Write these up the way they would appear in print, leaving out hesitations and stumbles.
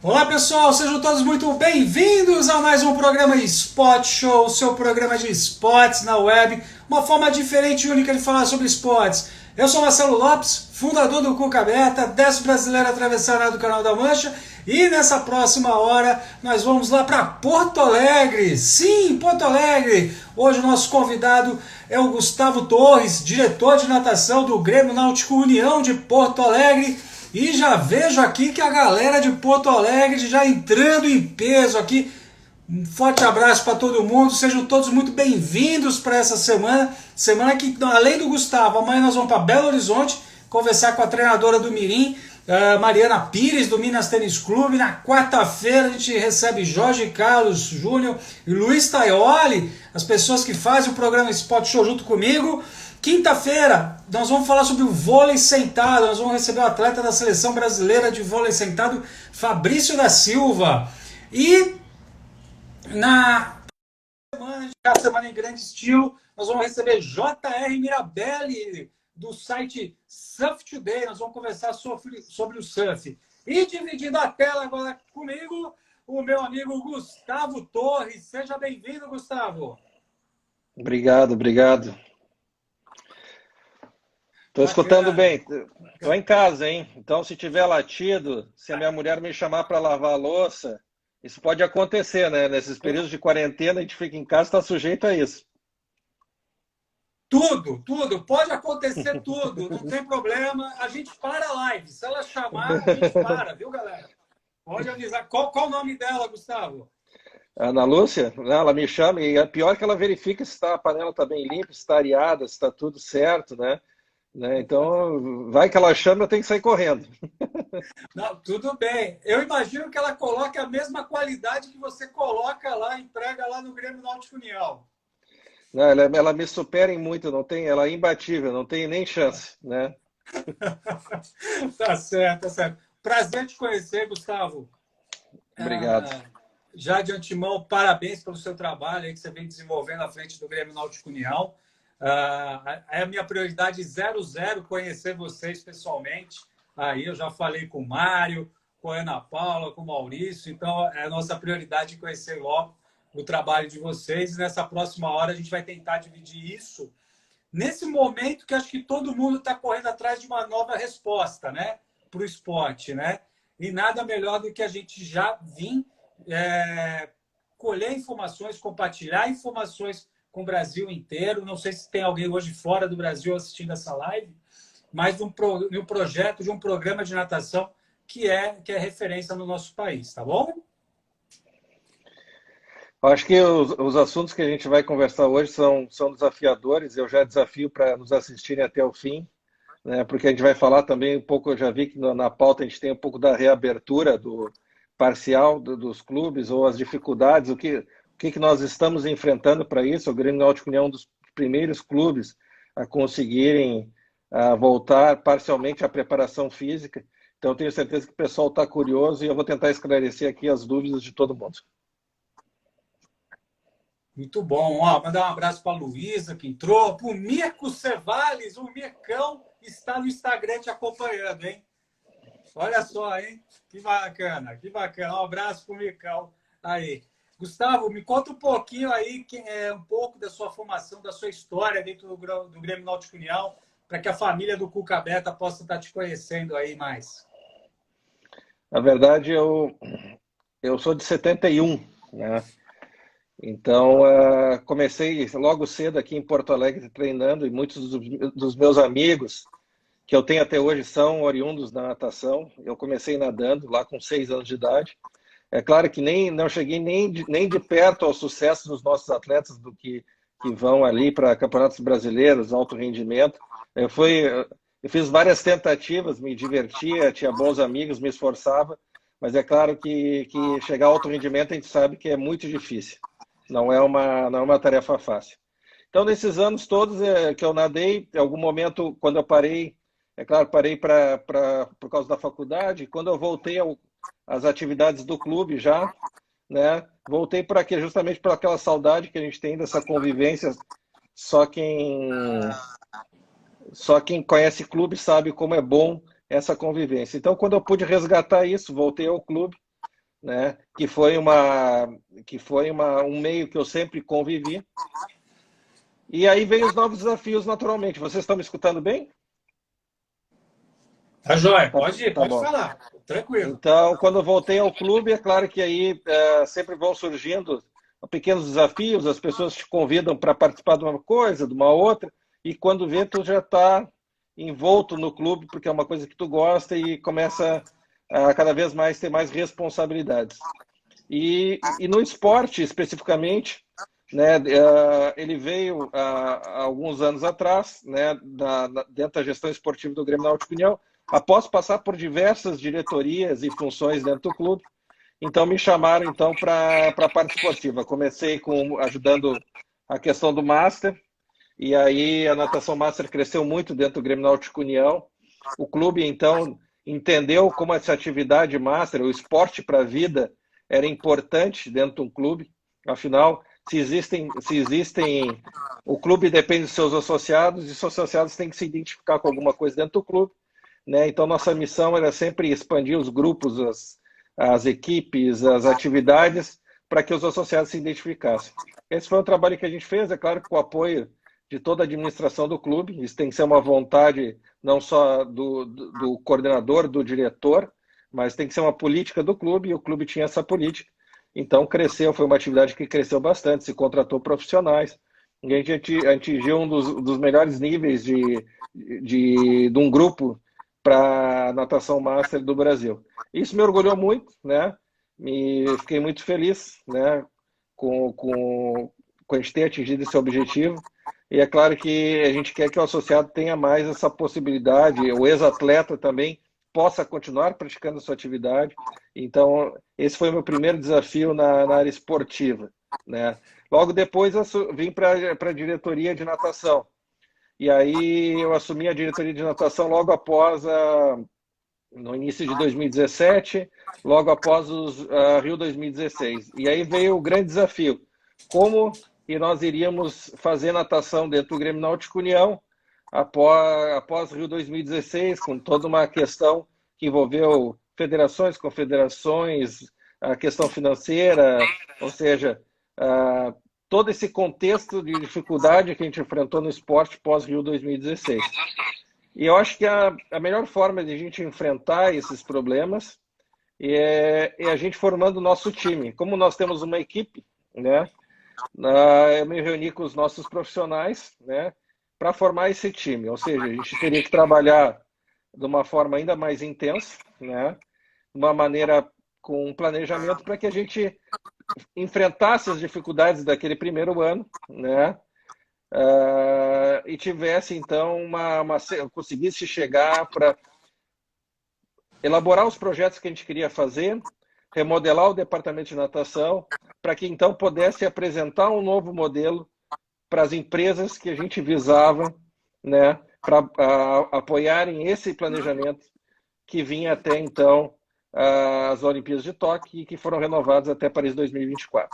Olá pessoal, sejam todos muito bem-vindos a mais um programa Spot Show, seu programa de esportes na web, uma forma diferente e única de falar sobre esportes. Eu sou Marcelo Lopes, fundador do Cuca Beta, 10º brasileiro a atravessar do Canal da Mancha, e nessa próxima hora nós vamos lá para Porto Alegre. Sim, Porto Alegre! Hoje o nosso convidado é o Gustavo Torres, diretor de natação do Grêmio Náutico União de Porto Alegre. E já vejo aqui que a galera de Porto Alegre já entrando em peso aqui. Um forte abraço para todo mundo, sejam todos muito bem-vindos para essa semana. Semana que, além do Gustavo, amanhã nós vamos para Belo Horizonte conversar com a treinadora do Mirim, Mariana Pires, do Minas Tênis Clube. Na quarta-feira a gente recebe Jorge Carlos Júnior e Luiz Taioli, as pessoas que fazem o programa Spot Show junto comigo. Quinta-feira, nós vamos falar sobre o vôlei sentado. Nós vamos receber o atleta da seleção brasileira de vôlei sentado, Fabrício da Silva. E na semana em grande estilo, nós vamos receber J.R. Mirabelli, do site Surf Today. Nós vamos conversar sobre o surf. E dividindo a tela agora comigo, o meu amigo Gustavo Torres. Seja bem-vindo, Gustavo. Obrigado, obrigado. Estou escutando Bacana. bem. Estou em casa, hein? Então, se tiver latido, se a minha mulher me chamar para lavar a louça, isso pode acontecer, né? Nesses períodos de quarentena, a gente fica em casa, está sujeito a isso. Tudo, pode acontecer tudo, não tem problema. A gente para a live. Se ela chamar, a gente para, viu, galera? Pode avisar. Qual o nome dela, Gustavo? A Ana Lúcia, né, ela me chama e é pior que ela verifica se a panela está bem limpa, se está areada, se está tudo certo, né? Então, vai que ela chama, eu tenho que sair correndo. Não, tudo bem. Eu imagino que ela coloque a mesma qualidade que você coloca lá, emprega lá no Grêmio Náutico União. Não, ela me supera em muito, não tem, ela é imbatível, não tem nem chance, né? Tá certo, tá certo. Prazer te conhecer, Gustavo. Obrigado. Já de antemão, parabéns pelo seu trabalho aí que você vem desenvolvendo à frente do Grêmio Náutico União. É a minha prioridade 00 conhecer vocês pessoalmente. Aí eu já falei com o Mário, com a Ana Paula, com o Maurício. Então, é a nossa prioridade conhecer logo o trabalho de vocês. E nessa próxima hora a gente vai tentar dividir isso nesse momento que acho que todo mundo está correndo atrás de uma nova resposta, né, para o esporte, né? E nada melhor do que a gente já vir colher informações, compartilhar informações com o Brasil inteiro. Não sei se tem alguém hoje fora do Brasil assistindo essa live, mas de um projeto, de um programa de natação que é referência no nosso país, tá bom? Acho que os assuntos que a gente vai conversar hoje são desafiadores. Eu já desafio para nos assistirem até o fim, né? Porque a gente vai falar também um pouco. Eu já vi que na pauta a gente tem um pouco da reabertura do parcial dos clubes ou as dificuldades, o que nós estamos enfrentando para isso. O Grêmio Náutico União é um dos primeiros clubes a conseguirem voltar parcialmente à preparação física. Então, eu tenho certeza que o pessoal está curioso e eu vou tentar esclarecer aqui as dúvidas de todo mundo. Muito bom. Ó, mandar um abraço para a Luísa, que entrou. Para o Mirko Cevales, o Mircão está no Instagram te acompanhando, hein? Olha só, hein? Que bacana, que bacana. Um abraço para o Mircão aí. Gustavo, me conta um pouquinho aí, um pouco da sua formação, da sua história dentro do Grêmio Náutico União, para que a família do Cuca Beta possa estar te conhecendo aí mais. Na verdade, eu sou de 71, né? Então, comecei logo cedo aqui em Porto Alegre treinando e muitos dos meus amigos que eu tenho até hoje são oriundos da natação. Eu comecei nadando lá com 6 anos de idade. É claro que não cheguei nem de perto ao sucesso dos nossos atletas que vão ali para campeonatos brasileiros, alto rendimento. Eu fiz várias tentativas, me divertia, tinha bons amigos, me esforçava, mas é claro que chegar ao alto rendimento a gente sabe que é muito difícil. Não é uma tarefa fácil. Então, nesses anos todos que eu nadei, em algum momento, quando eu parei, é claro, parei por causa da faculdade. Quando eu voltei às atividades do clube já, né, voltei justamente por aquela saudade que a gente tem dessa convivência. Só quem, só quem conhece clube sabe como é bom essa convivência. Então, quando eu pude resgatar isso, voltei ao clube. né? Que foi um meio que eu sempre convivi. E aí vem os novos desafios naturalmente. Vocês estão me escutando bem? Tá jóia, Tá, pode ir, tá pode bom. falar. Tranquilo. Então, quando eu voltei ao clube, é claro que aí sempre vão surgindo pequenos desafios, as pessoas te convidam para participar de uma coisa, de uma outra, e quando vê, tu já está envolto no clube, porque é uma coisa que tu gosta e começa a cada vez mais ter mais responsabilidades. E no esporte, especificamente, né, ele veio há alguns anos atrás, né, dentro da gestão esportiva do Grêmio Náutico União, após passar por diversas diretorias e funções dentro do clube. Então me chamaram então para a parte esportiva. Comecei ajudando a questão do Master, e aí a natação Master cresceu muito dentro do Grêmio Náutico União. O clube então entendeu como essa atividade Master, o esporte para a vida, era importante dentro de um clube. Afinal, se existem, o clube depende dos seus associados e os seus associados têm que se identificar com alguma coisa dentro do clube, né? Então nossa missão era sempre expandir os grupos, as equipes, as atividades, para que os associados se identificassem. Esse foi um trabalho que a gente fez, é claro, com o apoio de toda a administração do clube. Isso tem que ser uma vontade não só do coordenador, do diretor, mas tem que ser uma política do clube, e o clube tinha essa política. Então cresceu, foi uma atividade que cresceu bastante, se contratou profissionais, e a gente atingiu um dos melhores níveis de um grupo para natação master do Brasil. Isso me orgulhou muito, né? Fiquei muito feliz, né? Com a gente ter atingido esse objetivo. E é claro que a gente quer que o associado tenha mais essa possibilidade, o ex-atleta também possa continuar praticando a sua atividade. Então, esse foi o meu primeiro desafio na área esportiva, né? Logo depois eu vim para a diretoria de natação. E aí eu assumi a diretoria de natação logo após no início de 2017, logo após a Rio 2016. E aí veio o grande desafio: como que nós iríamos fazer natação dentro do Grêmio Náutico União após Rio 2016, com toda uma questão que envolveu federações, confederações, a questão financeira, ou seja, todo esse contexto de dificuldade que a gente enfrentou no esporte pós-Rio 2016. E eu acho que a melhor forma de a gente enfrentar esses problemas é a gente formando o nosso time. Como nós temos uma equipe, né, eu me reuni com os nossos profissionais, né, para formar esse time. Ou seja, a gente teria que trabalhar de uma forma ainda mais intensa, né, de uma maneira com um planejamento para que a gente enfrentasse as dificuldades daquele primeiro ano, né, e tivesse então conseguisse chegar para elaborar os projetos que a gente queria fazer, remodelar o departamento de natação, para que então pudesse apresentar um novo modelo para as empresas que a gente visava, né, para apoiarem esse planejamento que vinha até então as Olimpíadas de Tóquio e que foram renovadas até Paris 2024.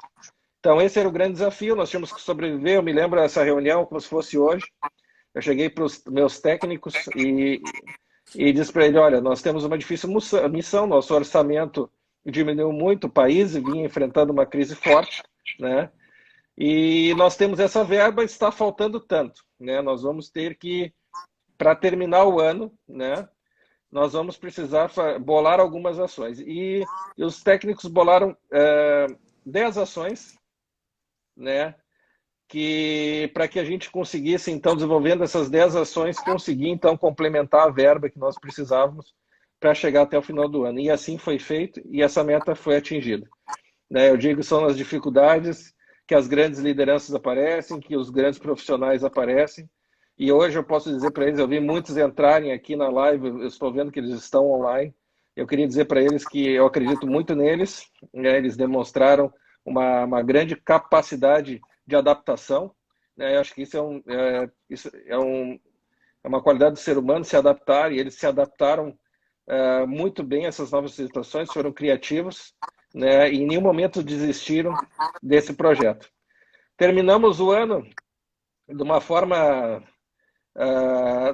Então esse era o grande desafio, nós tínhamos que sobreviver. Eu me lembro dessa reunião como se fosse hoje. Eu cheguei para os meus técnicos e disse para ele: olha, nós temos uma difícil missão, nosso orçamento diminuiu muito, o país vinha enfrentando uma crise forte, né? E nós temos essa verba, está faltando tanto, né? Nós vamos ter que, para terminar o ano, né, nós vamos precisar bolar algumas ações. E os técnicos bolaram 10 ações, né, para que a gente conseguisse, então, desenvolvendo essas 10 ações, conseguir, então, complementar a verba que nós precisávamos para chegar até o final do ano. E assim foi feito, e essa meta foi atingida. Né, eu digo que são as dificuldades que as grandes lideranças aparecem, que os grandes profissionais aparecem, e hoje eu posso dizer para eles, eu vi muitos entrarem aqui na live, eu estou vendo que eles estão online, eu queria dizer para eles que eu acredito muito neles, né, eles demonstraram uma grande capacidade de adaptação, né? Eu acho que é uma qualidade do ser humano se adaptar, e eles se adaptaram muito bem a essas novas situações, foram criativos, né? E em nenhum momento desistiram desse projeto. Terminamos o ano de uma forma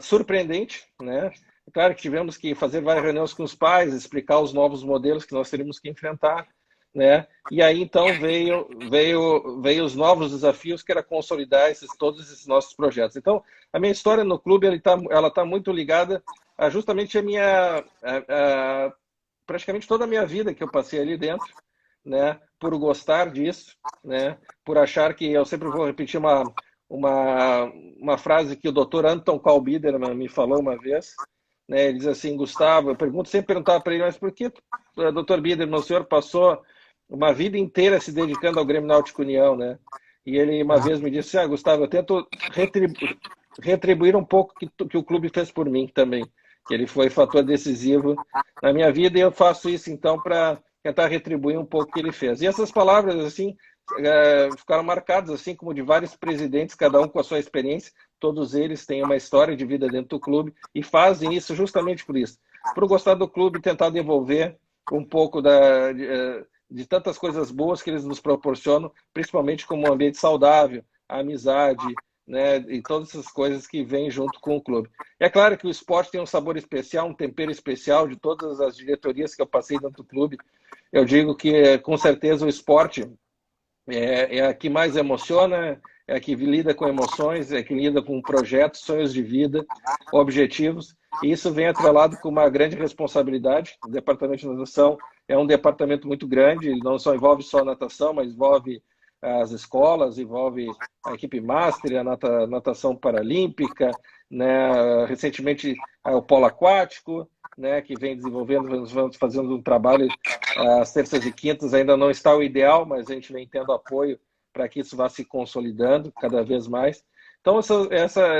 surpreendente, né? Claro que tivemos que fazer várias reuniões com os pais, explicar os novos modelos que nós teríamos que enfrentar, né? E aí então veio os novos desafios, que era consolidar todos esses nossos projetos. Então, a minha história no clube ela tá muito ligada a justamente praticamente toda a minha vida que eu passei ali dentro, né? Por gostar disso, né? Por achar que eu sempre vou repetir uma frase que o Dr. Anton Kalbiderman me falou uma vez, né? Ele diz assim: Gustavo, sempre perguntava para ele, mas por que, Dr. Biderman, o senhor passou uma vida inteira se dedicando ao Grêmio Náutico União, né? E ele uma vez me disse: Gustavo, eu tento retribuir um pouco que o clube fez por mim também, que ele foi fator decisivo na minha vida, e eu faço isso então para tentar retribuir um pouco o que ele fez. E essas palavras assim ficaram marcadas, assim como de vários presidentes, cada um com a sua experiência. Todos eles têm uma história de vida dentro do clube e fazem isso justamente por isso, por gostar do clube e tentar devolver um pouco de tantas coisas boas que eles nos proporcionam, principalmente como um ambiente saudável, a amizade, né, e todas essas coisas que vêm junto com o clube. E é claro que o esporte tem um sabor especial, um tempero especial de todas as diretorias que eu passei dentro do clube. Eu digo que, com certeza, o esporte é a que mais emociona, é a que lida com emoções, é a que lida com projetos, sonhos de vida, objetivos. E isso vem atrelado com uma grande responsabilidade. O departamento de natação é um departamento muito grande, ele não só envolve só a natação, mas envolve as escolas, envolve a equipe master, a natação paralímpica, né? Recentemente o polo aquático, né? Que vem desenvolvendo, vamos fazendo um trabalho às terças e quintas, ainda não está o ideal, mas a gente vem tendo apoio para que isso vá se consolidando cada vez mais. Então,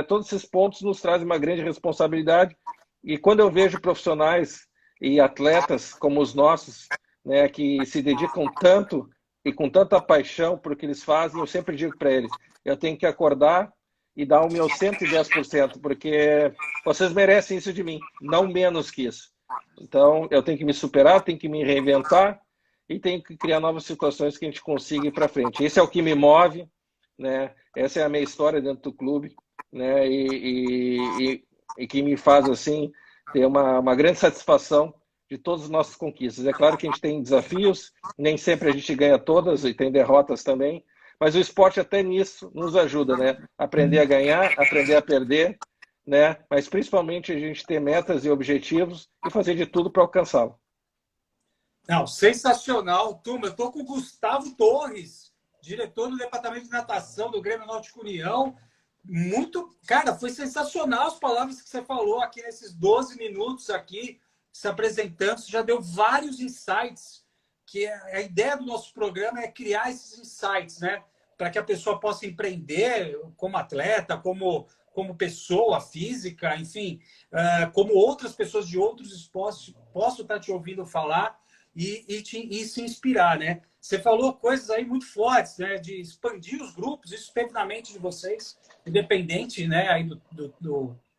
todos esses pontos nos trazem uma grande responsabilidade, e quando eu vejo profissionais e atletas como os nossos, né, que se dedicam tanto e com tanta paixão por o que eles fazem, eu sempre digo para eles: eu tenho que acordar e dar o meu 110%, porque vocês merecem isso de mim, não menos que isso. Então, eu tenho que me superar, tenho que me reinventar e tenho que criar novas situações que a gente consiga ir para frente. Esse é o que me move, né? Essa é a minha história dentro do clube, né? E que me faz, assim, ter uma grande satisfação de todas as nossas conquistas. É claro que a gente tem desafios, nem sempre a gente ganha todas, e tem derrotas também, mas o esporte até nisso nos ajuda, né? Aprender a ganhar, aprender a perder, né? Mas principalmente a gente ter metas e objetivos e fazer de tudo para alcançá-los. Não, sensacional, turma. Eu estou com o Gustavo Torres, diretor do Departamento de Natação do Grêmio Náutico União. Muito, cara, foi sensacional as palavras que você falou aqui nesses 12 minutos aqui, se apresentando. Você já deu vários insights, que a ideia do nosso programa é criar esses insights, né? Para que a pessoa possa empreender como atleta, como pessoa física, enfim, como outras pessoas de outros esportes possam estar te ouvindo falar e se inspirar, né? Você falou coisas aí muito fortes, né? De expandir os grupos, isso esteve na mente de vocês, independente, né? Aí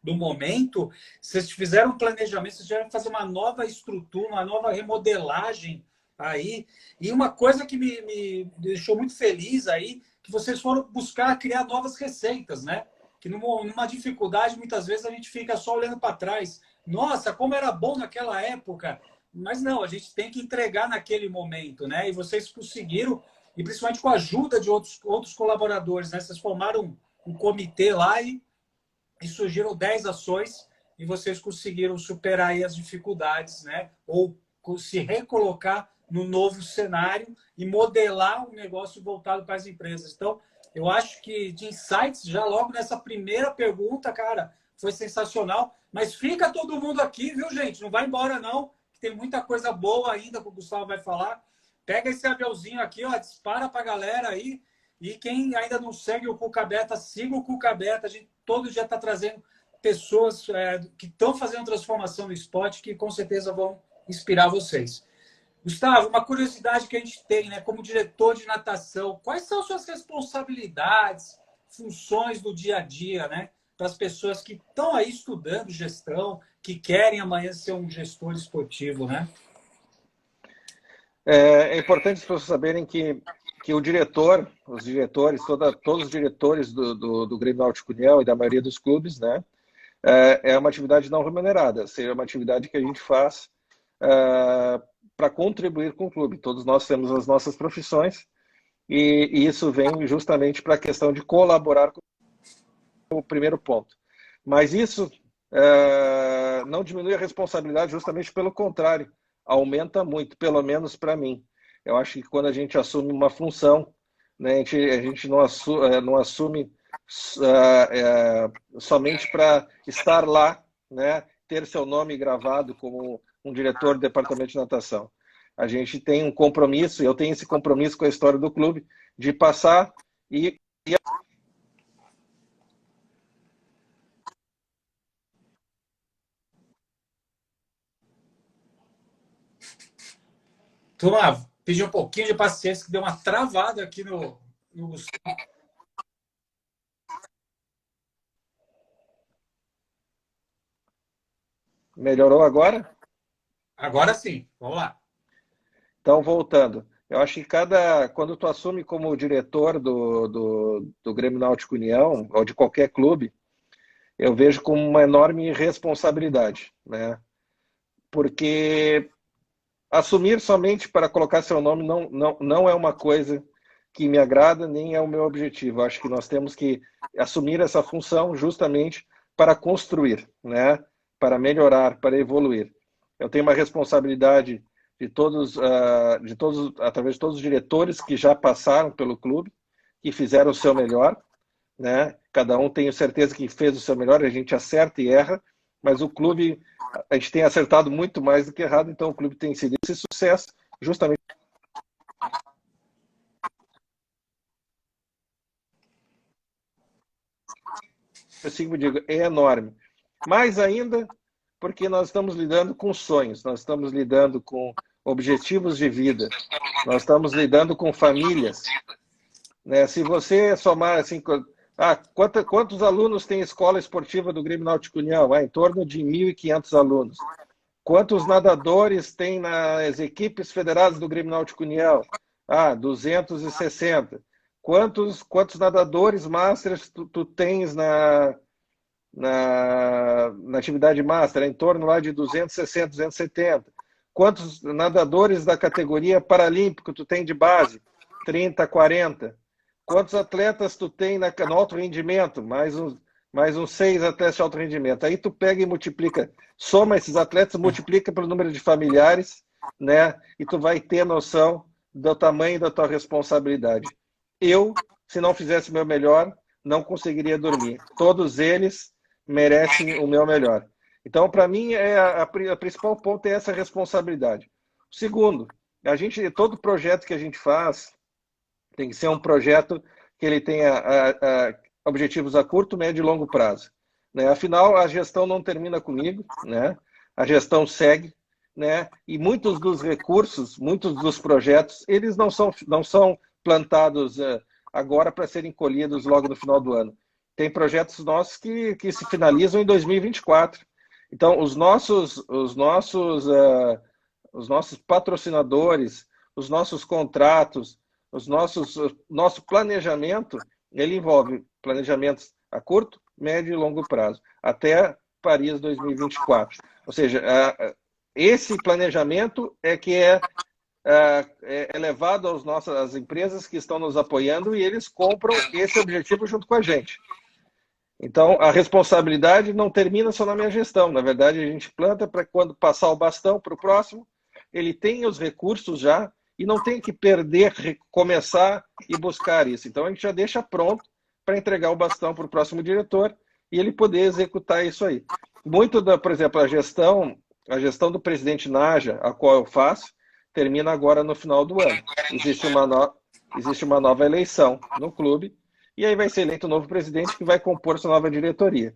do momento, vocês fizeram um planejamento, vocês tiveram que fazer uma nova estrutura, uma nova remodelagem aí. E uma coisa que me deixou muito feliz aí, que vocês foram buscar criar novas receitas, né? Que numa dificuldade, muitas vezes a gente fica só olhando para trás. Nossa, como era bom naquela época. Mas não, a gente tem que entregar naquele momento, né? E vocês conseguiram, e principalmente com a ajuda de outros colaboradores, né? Vocês formaram um comitê lá e surgiram 10 ações e vocês conseguiram superar aí as dificuldades, né? Ou se recolocar no novo cenário e modelar um negócio voltado para as empresas. Então, eu acho que de insights, já logo nessa primeira pergunta, cara, foi sensacional. Mas fica todo mundo aqui, viu, gente? Não vai embora, não. Tem muita coisa boa ainda que o Gustavo vai falar. Pega esse aviãozinho aqui, ó, dispara para a galera aí. E quem ainda não segue o Cuca Beta, siga o Cuca Beta. A gente todo dia está trazendo pessoas que estão fazendo transformação no esporte, que com certeza vão inspirar vocês. Gustavo, uma curiosidade que a gente tem, né, como diretor de natação, quais são suas responsabilidades, funções do dia a dia, né, para as pessoas que estão aí estudando gestão, que querem amanhã ser um gestor esportivo, né? É importante as pessoas saberem que o diretor, os diretores, todos os diretores do Grêmio Náutico União e da maioria dos clubes, né, é uma atividade não remunerada, seja uma atividade que a gente faz para contribuir com o clube. Todos nós temos as nossas profissões e isso vem justamente para a questão de colaborar com o primeiro ponto. Mas isso não diminui a responsabilidade, justamente pelo contrário, aumenta muito, pelo menos para mim. Eu acho que quando a gente assume uma função, né, a gente não assume somente para estar lá, né, ter seu nome gravado como um diretor do departamento de natação. A gente tem um compromisso, eu tenho esse compromisso com a história do clube, de passar e Turma, pedi um pouquinho de paciência, que deu uma travada aqui no... melhorou agora? Agora sim, vamos lá. Então, voltando, eu acho que quando tu assume como diretor do Grêmio Náutico União, ou de qualquer clube, eu vejo como uma enorme responsabilidade, né? Porque assumir somente para colocar seu nome não é uma coisa que me agrada, nem é o meu objetivo. Eu acho que nós temos que assumir essa função justamente para construir, né? Para melhorar, para evoluir. Eu tenho uma responsabilidade através de todos os diretores que já passaram pelo clube, que fizeram o seu melhor, né? Cada um tenho certeza que fez o seu melhor, a gente acerta e erra, mas o clube, a gente tem acertado muito mais do que errado, então o clube tem sido esse sucesso, justamente assim como digo, é enorme. Mais ainda porque nós estamos lidando com sonhos, nós estamos lidando com objetivos de vida, nós estamos lidando com famílias, né? Se você somar assim, quantos alunos tem a escola esportiva do Grêmio Náutico União? Em torno de 1.500 alunos. Quantos nadadores tem nas equipes federadas do Grêmio Náutico União? 260. Quantos nadadores masters tu tens na atividade master? Em torno lá de 260, 270. Quantos nadadores da categoria paralímpico tu tem de base? 30, 40. Quantos atletas tu tem no alto rendimento? Mais uns 6 atletas de alto rendimento. Aí tu pega e multiplica, soma esses atletas, multiplica pelo número de familiares, né? E tu vai ter noção do tamanho da tua responsabilidade. Eu, se não fizesse o meu melhor, não conseguiria dormir. Todos eles merecem o meu melhor. Então, para mim, a principal ponto é essa responsabilidade. O segundo, todo projeto que a gente faz tem que ser um projeto que ele tenha objetivos a curto, médio e longo prazo, né? Afinal, a gestão não termina comigo, né? A gestão segue, né? E muitos dos recursos, muitos dos projetos, eles não são plantados agora para serem colhidos logo no final do ano. Tem projetos nossos que se finalizam em 2024. Então, os nossos patrocinadores, os nossos contratos, nosso planejamento, ele envolve planejamentos a curto, médio e longo prazo, até Paris 2024. Ou seja, esse planejamento é que é levado às empresas que estão nos apoiando e eles compram esse objetivo junto com a gente. Então, a responsabilidade não termina só na minha gestão. Na verdade, a gente planta para quando passar o bastão para o próximo, ele tem os recursos já e não tem que perder, recomeçar e buscar isso. Então, a gente já deixa pronto para entregar o bastão para o próximo diretor e ele poder executar isso aí. Por exemplo, a gestão do presidente Naja, a qual eu faço, termina agora no final do ano. Existe uma nova eleição no clube e aí vai ser eleito um novo presidente que vai compor sua nova diretoria.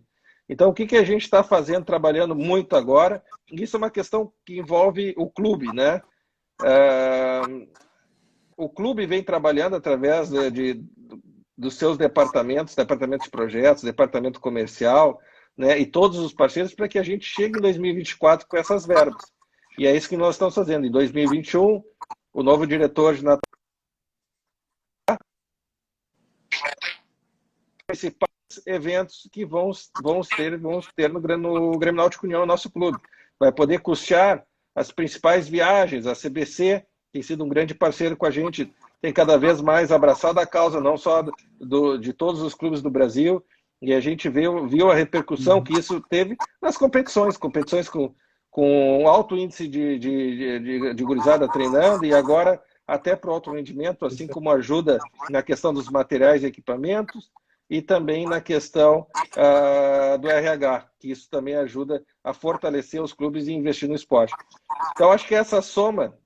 Então, o que a gente está fazendo, trabalhando muito agora? Isso é uma questão que envolve o clube, né? O clube vem trabalhando através dos seus departamentos de projetos, departamento comercial, né, e todos os parceiros para que a gente chegue em 2024 com essas verbas. E é isso que nós estamos fazendo. Em 2021, o novo diretor de natação principais eventos que vamos ter no Grêmio Náutico União, no nosso clube. Vai poder custear as principais viagens. A CBC tem sido um grande parceiro com a gente, tem cada vez mais abraçado a causa, não só de todos os clubes do Brasil, e a gente viu a repercussão que isso teve nas competições com alto índice de gurizada treinando, e agora até para o alto rendimento, assim como ajuda na questão dos materiais e equipamentos, e também na questão do RH, que isso também ajuda a fortalecer os clubes e investir no esporte. Então, acho que essa soma,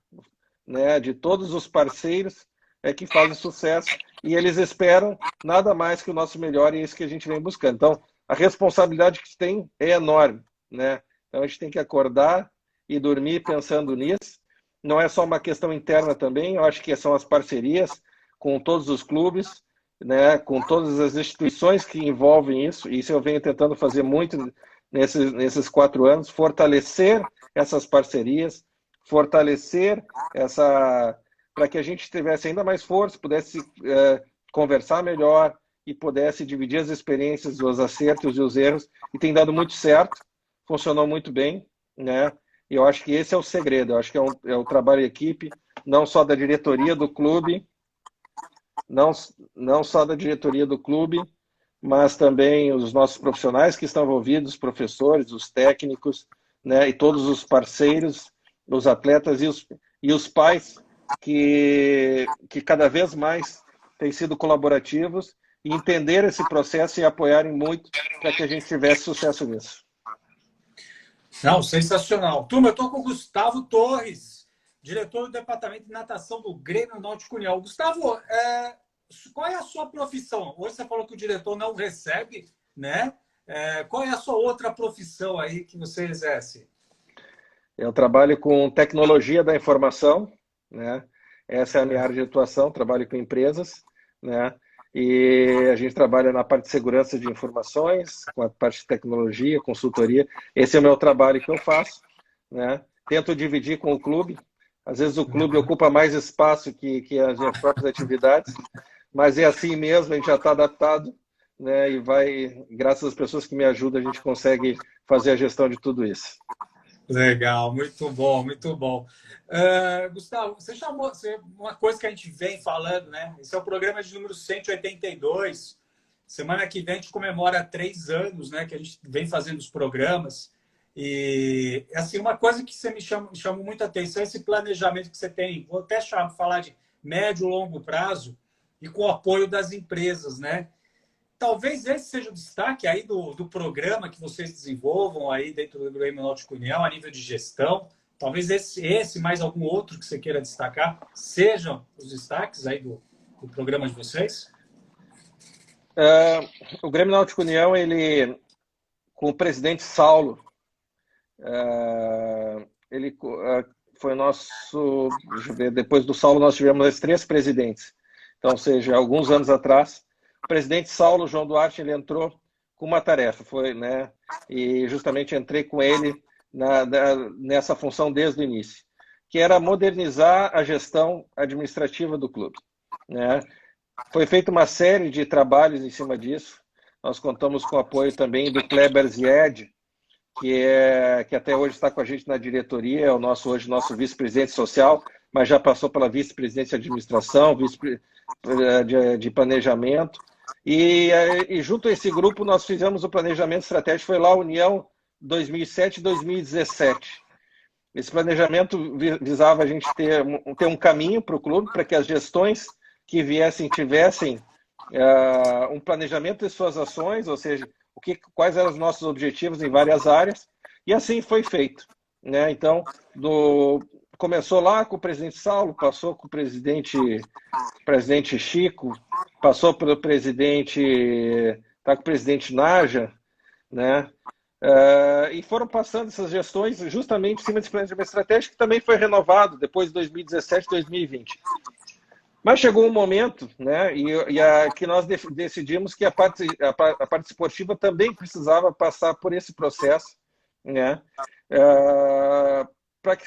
né, de todos os parceiros é que faz o sucesso, e eles esperam nada mais que o nosso melhor, e é isso que a gente vem buscando. Então, a responsabilidade que tem é enorme, né? Então, a gente tem que acordar e dormir pensando nisso. Não é só uma questão interna também, eu acho que são as parcerias com todos os clubes, né, com todas as instituições que envolvem isso. Isso eu venho tentando fazer muito nesses 4 anos, fortalecer essas parcerias, fortalecer para que a gente tivesse ainda mais força, pudesse conversar melhor e pudesse dividir as experiências, os acertos e os erros, e tem dado muito certo, funcionou muito bem, né? E eu acho que esse é o segredo, eu acho que é o trabalho em equipe, não só da diretoria do clube, não só da diretoria do clube, mas também os nossos profissionais que estão envolvidos, os professores, os técnicos, né, e todos os parceiros, os atletas e os pais que cada vez mais têm sido colaborativos e entenderam esse processo e apoiarem muito para que a gente tivesse sucesso nisso. Não, sensacional. Turma, eu estou com o Gustavo Torres, diretor do Departamento de Natação do Grêmio Náutico União. Gustavo, qual é a sua profissão? Hoje você falou que o diretor não recebe, né? Qual é a sua outra profissão aí que você exerce? Eu trabalho com tecnologia da informação, né? Essa é a minha área de atuação, trabalho com empresas, né? E a gente trabalha na parte de segurança de informações, com a parte de tecnologia, consultoria. Esse é o meu trabalho que eu faço, né? Tento dividir com o clube. Às vezes o clube ocupa mais espaço que as minhas próprias atividades, mas é assim mesmo, a gente já está adaptado, né? E graças às pessoas que me ajudam, a gente consegue fazer a gestão de tudo isso. Legal, muito bom, muito bom. Gustavo, você chamou uma coisa que a gente vem falando, né? Esse é o programa de número 182. Semana que vem a gente comemora 3 anos, né? Que a gente vem fazendo os programas. E, assim, uma coisa que você me chamou muita atenção é esse planejamento que você tem. Vou até falar de médio e longo prazo e com o apoio das empresas, né? Talvez esse seja o destaque aí do programa que vocês desenvolvam aí dentro do Grêmio Náutico União, a nível de gestão. Talvez esse mais algum outro que você queira destacar sejam os destaques aí do programa de vocês? O Grêmio Náutico União, ele, com o presidente Saulo, ele foi nosso... Deixa eu ver, depois do Saulo nós tivemos as 3 presidentes. Então, ou seja, alguns anos atrás, o presidente Saulo João Duarte, ele entrou com uma tarefa, né? E justamente entrei com ele nessa função desde o início, que era modernizar a gestão administrativa do clube, né? Foi feita uma série de trabalhos em cima disso. Nós contamos com o apoio também do Kleber Zied, que até hoje está com a gente na diretoria, é hoje nosso vice-presidente social, mas já passou pela vice-presidência de administração, de planejamento. E junto a esse grupo nós fizemos o planejamento estratégico, foi lá a União 2007 e 2017. Esse planejamento visava a gente ter um caminho para o clube, para que as gestões que viessem tivessem um planejamento de suas ações, ou seja, quais eram os nossos objetivos em várias áreas, e assim foi feito, né? Então, começou lá com o presidente Saulo, passou com o presidente Chico, passou pelo presidente, está com o presidente Naja, né? E foram passando essas gestões justamente em cima desse planejamento estratégico, que também foi renovado depois de 2017 e 2020. Mas chegou um momento, né, que nós decidimos que a parte esportiva também precisava passar por esse processo, né, para que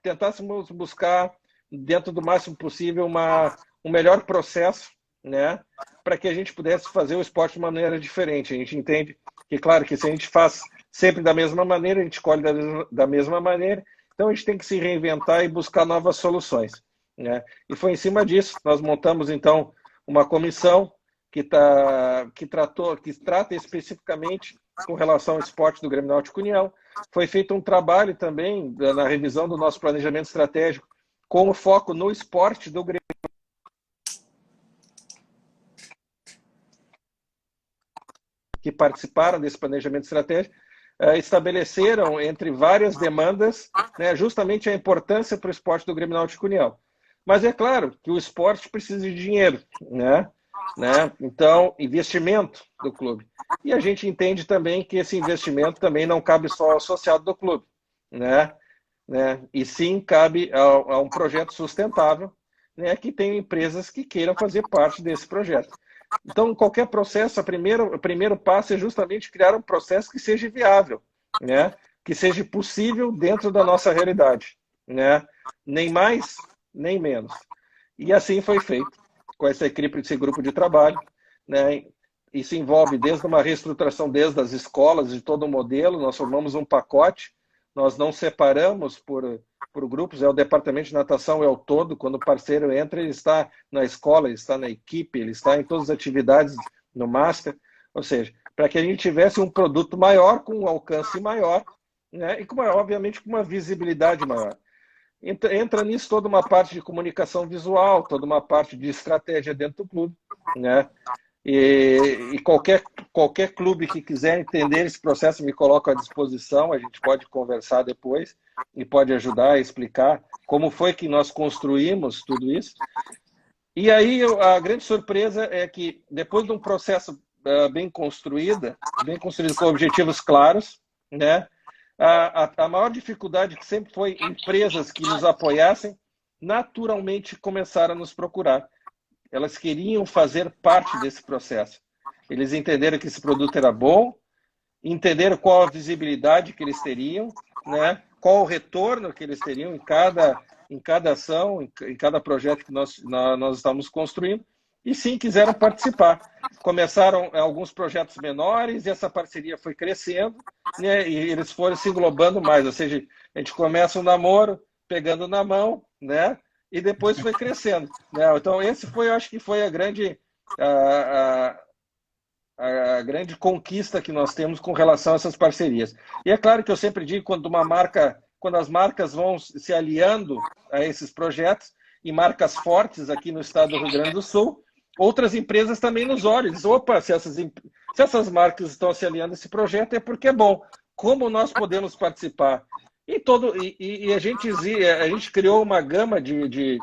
tentássemos buscar, dentro do máximo possível, um melhor processo, né, para que a gente pudesse fazer o esporte de maneira diferente. A gente entende que, claro, que se a gente faz sempre da mesma maneira, a gente colhe da mesma maneira, Então a gente tem que se reinventar e buscar novas soluções, né? E foi em cima disso que nós montamos então uma comissão que trata especificamente com relação ao esporte do Grêmio Náutico União. Foi feito um trabalho também na revisão do nosso planejamento estratégico com o foco no esporte do Grêmio, que participaram desse planejamento estratégico, estabeleceram entre várias demandas, né, justamente a importância para o esporte do Grêmio Náutico União. Mas é claro que o esporte precisa de dinheiro, né? Então, investimento do clube. E a gente entende também que esse investimento também não cabe só ao associado do clube, né? E sim cabe a um projeto sustentável, né, que tenha empresas que queiram fazer parte desse projeto. Então, qualquer processo, o primeiro passo é justamente criar um processo que seja viável, né? Que seja possível dentro da nossa realidade, né? Nem mais, nem menos. E assim foi feito com esse grupo de trabalho, né? Isso envolve desde uma reestruturação desde as escolas, de todo o modelo. Nós formamos um pacote, nós não separamos por grupos, é o departamento de natação, é o todo. Quando o parceiro entra, ele está na escola, ele está na equipe, ele está em todas as atividades no Master, ou seja, para que a gente tivesse um produto maior, com um alcance maior, né? E obviamente com uma visibilidade maior. Entra nisso toda uma parte de comunicação visual, toda uma parte de estratégia dentro do clube, né? E qualquer clube que quiser entender esse processo, me coloco à disposição, a gente pode conversar depois e pode ajudar a explicar como foi que nós construímos tudo isso. E aí a grande surpresa é que depois de um processo bem construído com objetivos claros, né? A maior dificuldade que sempre foi empresas que nos apoiassem, naturalmente começaram a nos procurar. Elas queriam fazer parte desse processo. Eles entenderam que esse produto era bom, entenderam qual a visibilidade que eles teriam, né? Qual o retorno que eles teriam em cada ação, em cada projeto que nós estamos construindo, e sim, quiseram participar. Começaram alguns projetos menores e essa parceria foi crescendo, né? E eles foram se englobando mais, ou seja, a gente começa um namoro pegando na mão, né? E depois foi crescendo, né? Então esse foi, eu acho que foi a grande conquista que nós temos com relação a essas parcerias. E é claro que eu sempre digo, quando as marcas vão se aliando a esses projetos, e marcas fortes aqui no estado do Rio Grande do Sul, outras empresas também nos olham, dizem, opa, se essas marcas estão se aliando a esse projeto é porque é bom. Como nós podemos participar? E a gente criou uma gama de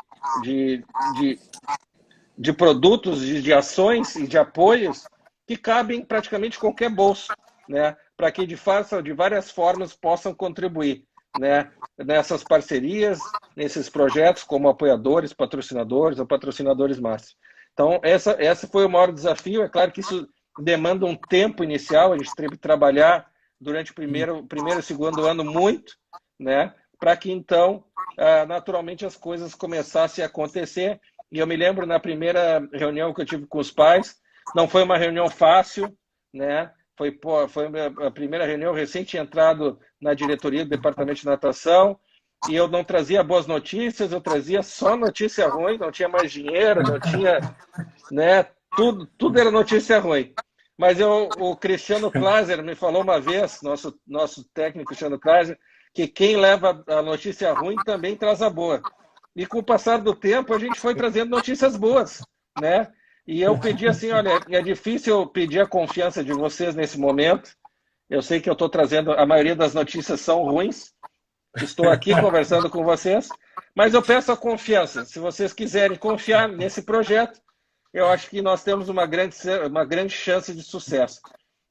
produtos, de ações e de apoios que cabem em praticamente qualquer bolso, né? Para que de várias formas possam contribuir, né? Nessas parcerias, nesses projetos, como apoiadores, patrocinadores ou patrocinadores master. Então, essa foi o maior desafio. É claro que isso demanda um tempo inicial, a gente teve que trabalhar durante o primeiro e segundo ano muito, né? Para que então, naturalmente, as coisas começassem a acontecer. E eu me lembro na primeira reunião que eu tive com os pais, não foi uma reunião fácil, né? Foi a primeira reunião, recém tinha entrado na diretoria do departamento de natação, e eu não trazia boas notícias, eu trazia só notícia ruim, não tinha mais dinheiro, não tinha, né? Tudo era notícia ruim. Mas o Cristiano Kleiser me falou uma vez, nosso técnico Cristiano Kleiser, que quem leva a notícia ruim também traz a boa. E com o passar do tempo, a gente foi trazendo notícias boas, né? E eu pedi assim, olha, é difícil eu pedir a confiança de vocês nesse momento. Eu sei que eu estou trazendo, a maioria das notícias são ruins. Estou aqui conversando com vocês, mas eu peço a confiança. Se vocês quiserem confiar nesse projeto, eu acho que nós temos uma grande chance de sucesso.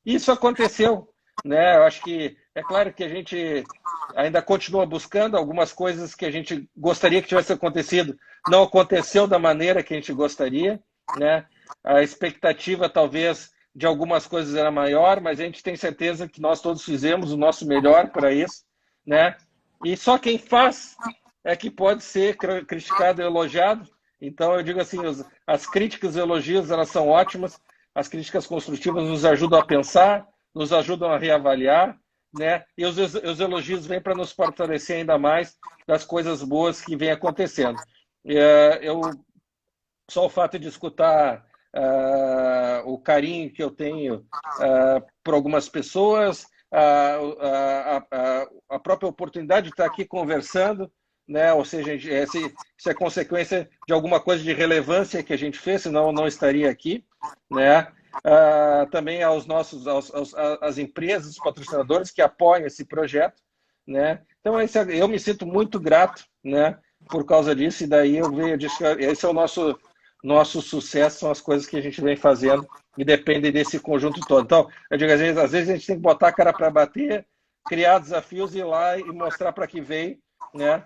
Isso aconteceu, né? Eu acho que é claro que a gente ainda continua buscando algumas coisas que a gente gostaria que tivesse acontecido. Não aconteceu da maneira que a gente gostaria, né? A expectativa talvez de algumas coisas era maior, mas a gente tem certeza que nós todos fizemos o nosso melhor para isso, né? E só quem faz é que pode ser criticado e elogiado. Então eu digo assim, as críticas e elogios, elas são ótimas. As críticas construtivas nos ajudam a pensar, nos ajudam a reavaliar, né? E os elogios vêm para nos fortalecer ainda mais das coisas boas que vêm acontecendo. Só o fato de escutar o carinho que eu tenho por algumas pessoas, a própria oportunidade de estar aqui conversando, né? Ou seja, isso é consequência de alguma coisa de relevância que a gente fez, senão eu não estaria aqui, né? Também às empresas, os patrocinadores que apoiam esse projeto, né? Então, eu me sinto muito grato, né, por causa disso, e daí eu disse que esse é o nosso sucesso, são as coisas que a gente vem fazendo e depende desse conjunto todo. Então, eu digo, às vezes a gente tem que botar a cara para bater, criar desafios, ir lá e mostrar para que veio, né?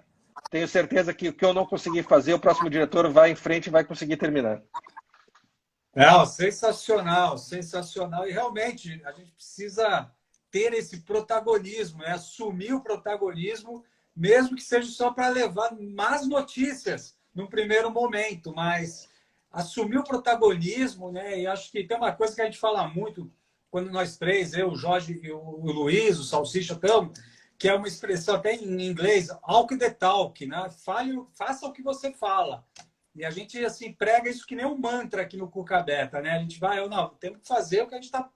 Tenho certeza que o que eu não consegui fazer, o próximo diretor vai em frente e vai conseguir terminar. Não, sensacional, sensacional. E realmente a gente precisa ter esse protagonismo, né? Assumir o protagonismo, mesmo que seja só para levar más notícias num primeiro momento, mas assumir o protagonismo, né? E acho que tem uma coisa que a gente fala muito quando nós três, eu, o Jorge e o Luiz, o Salsicha, estamos, que é uma expressão até em inglês, walk the talk, né? Faça o que você fala. E a gente assim prega isso que nem um mantra aqui no Cuca Beta, né? A gente vai, não, temos que fazer o que a gente tá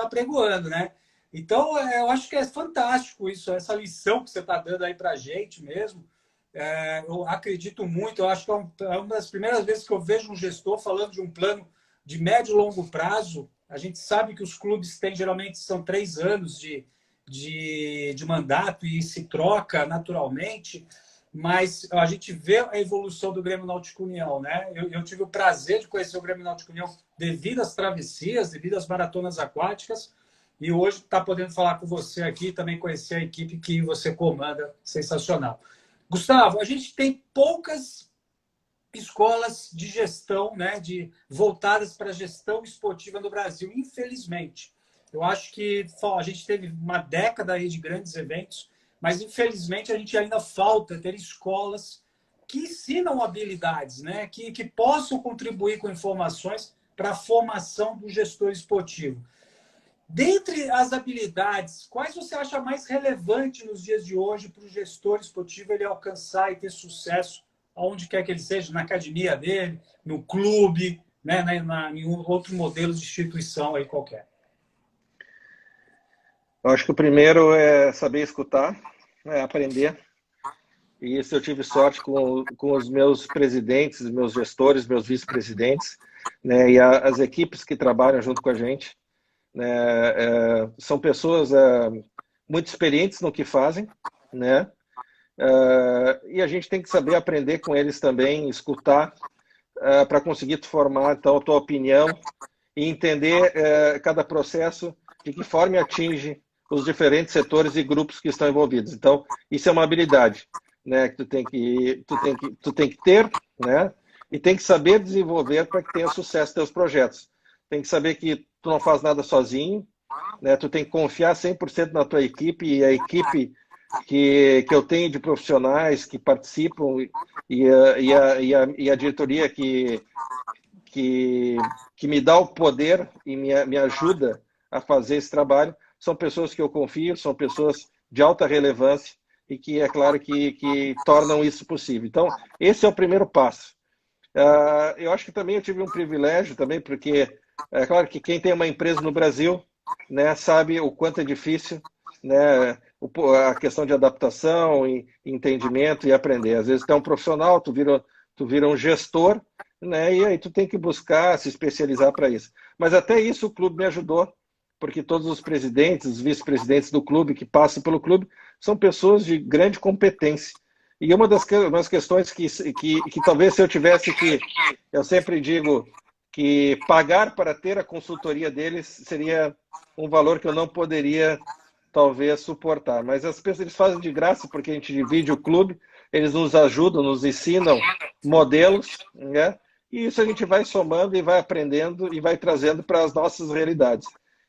pregoando, né? Então, eu acho que é fantástico isso, essa lição que você está dando aí para a gente mesmo. Eu acredito muito, eu acho que é uma das primeiras vezes que eu vejo um gestor falando de um plano de médio e longo prazo. A gente sabe que os clubes têm, geralmente, são 3 anos de mandato e se troca naturalmente, mas a gente vê a evolução do Grêmio Náutico União, né? Eu tive o prazer de conhecer o Grêmio Náutico União devido às travessias, devido às maratonas aquáticas, e hoje está podendo falar com você aqui e também conhecer a equipe que você comanda, sensacional. Gustavo, a gente tem poucas escolas de gestão, né, voltadas para a gestão esportiva no Brasil, infelizmente. Eu acho que a gente teve uma década aí de grandes eventos, mas infelizmente a gente ainda falta ter escolas que ensinam habilidades, né, que possam contribuir com informações para a formação do gestor esportivo. Dentre as habilidades, quais você acha mais relevante nos dias de hoje para o gestor esportivo ele alcançar e ter sucesso aonde quer que ele seja, na academia dele, no clube, né, em outro modelo de instituição aí qualquer? Eu acho que o primeiro é saber escutar, aprender. E isso eu tive sorte com os meus presidentes, meus gestores, meus vice-presidentes, né, e as equipes que trabalham junto com a gente. São pessoas muito experientes no que fazem, né? E a gente tem que saber aprender com eles também, escutar, para conseguir formar então, a tua opinião e entender cada processo, de que forma atinge os diferentes setores e grupos que estão envolvidos. Então, isso é uma habilidade, né, que tu tem que ter, né, e tem que saber desenvolver para que tenha sucesso teus projetos. Tem que saber que tu não faz nada sozinho, né, tu tem que confiar 100% na tua equipe, e a equipe que eu tenho de profissionais que participam e a diretoria que me dá o poder e me ajuda a fazer esse trabalho, são pessoas que eu confio, são pessoas de alta relevância e que, é claro, que tornam isso possível. Então, esse é o primeiro passo. Eu acho que também eu tive um privilégio também, porque é claro que quem tem uma empresa no Brasil, né, sabe o quanto é difícil, né, a questão de adaptação, e entendimento e aprender. Às vezes tu é um profissional, tu vira um gestor, né, e aí tu tem que buscar se especializar para isso. Mas até isso o clube me ajudou, porque todos os presidentes, os vice-presidentes do clube que passam pelo clube são pessoas de grande competência. E uma das questões que talvez se eu tivesse que, eu sempre digo que pagar para ter a consultoria deles seria um valor que eu não poderia talvez suportar. Mas as pessoas eles fazem de graça porque a gente divide o clube, eles nos ajudam, nos ensinam modelos, né? E isso a gente vai somando e vai aprendendo e vai trazendo para as nossas realidades.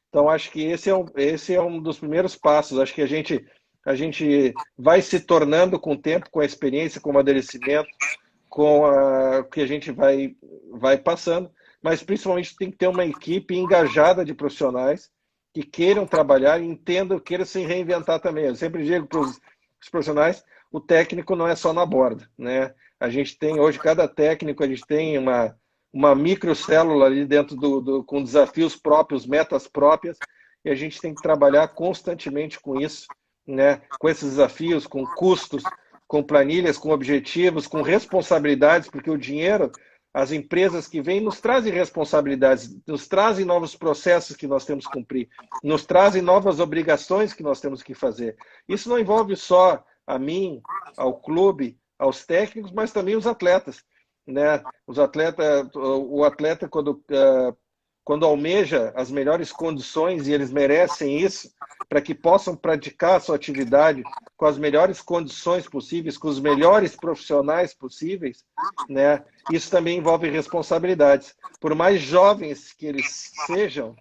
Então, acho que esse é um dos primeiros passos. Acho que a gente vai se tornando com o tempo, com a experiência, com o amadurecimento, com o que a gente vai passando, mas principalmente tem que ter uma equipe engajada de profissionais que queiram trabalhar e entendam, queiram se reinventar também. Eu sempre digo para os profissionais, o técnico não é só na borda, né? A gente tem hoje, cada técnico, a gente tem uma microcélula ali dentro com desafios próprios, metas próprias, e a gente tem que trabalhar constantemente com isso, né? Com esses desafios, com custos, com planilhas, com objetivos, com responsabilidades, porque o dinheiro, as empresas que vêm nos trazem responsabilidades, nos trazem novos processos que nós temos que cumprir, nos trazem novas obrigações que nós temos que fazer. Isso não envolve só a mim, ao clube, aos técnicos, mas também os atletas, né? Os atletas, o atleta quando almeja as melhores condições, e eles merecem isso, para que possam praticar a sua atividade com as melhores condições possíveis, com os melhores profissionais possíveis, né? Isso também envolve responsabilidades. Por mais jovens que eles sejam,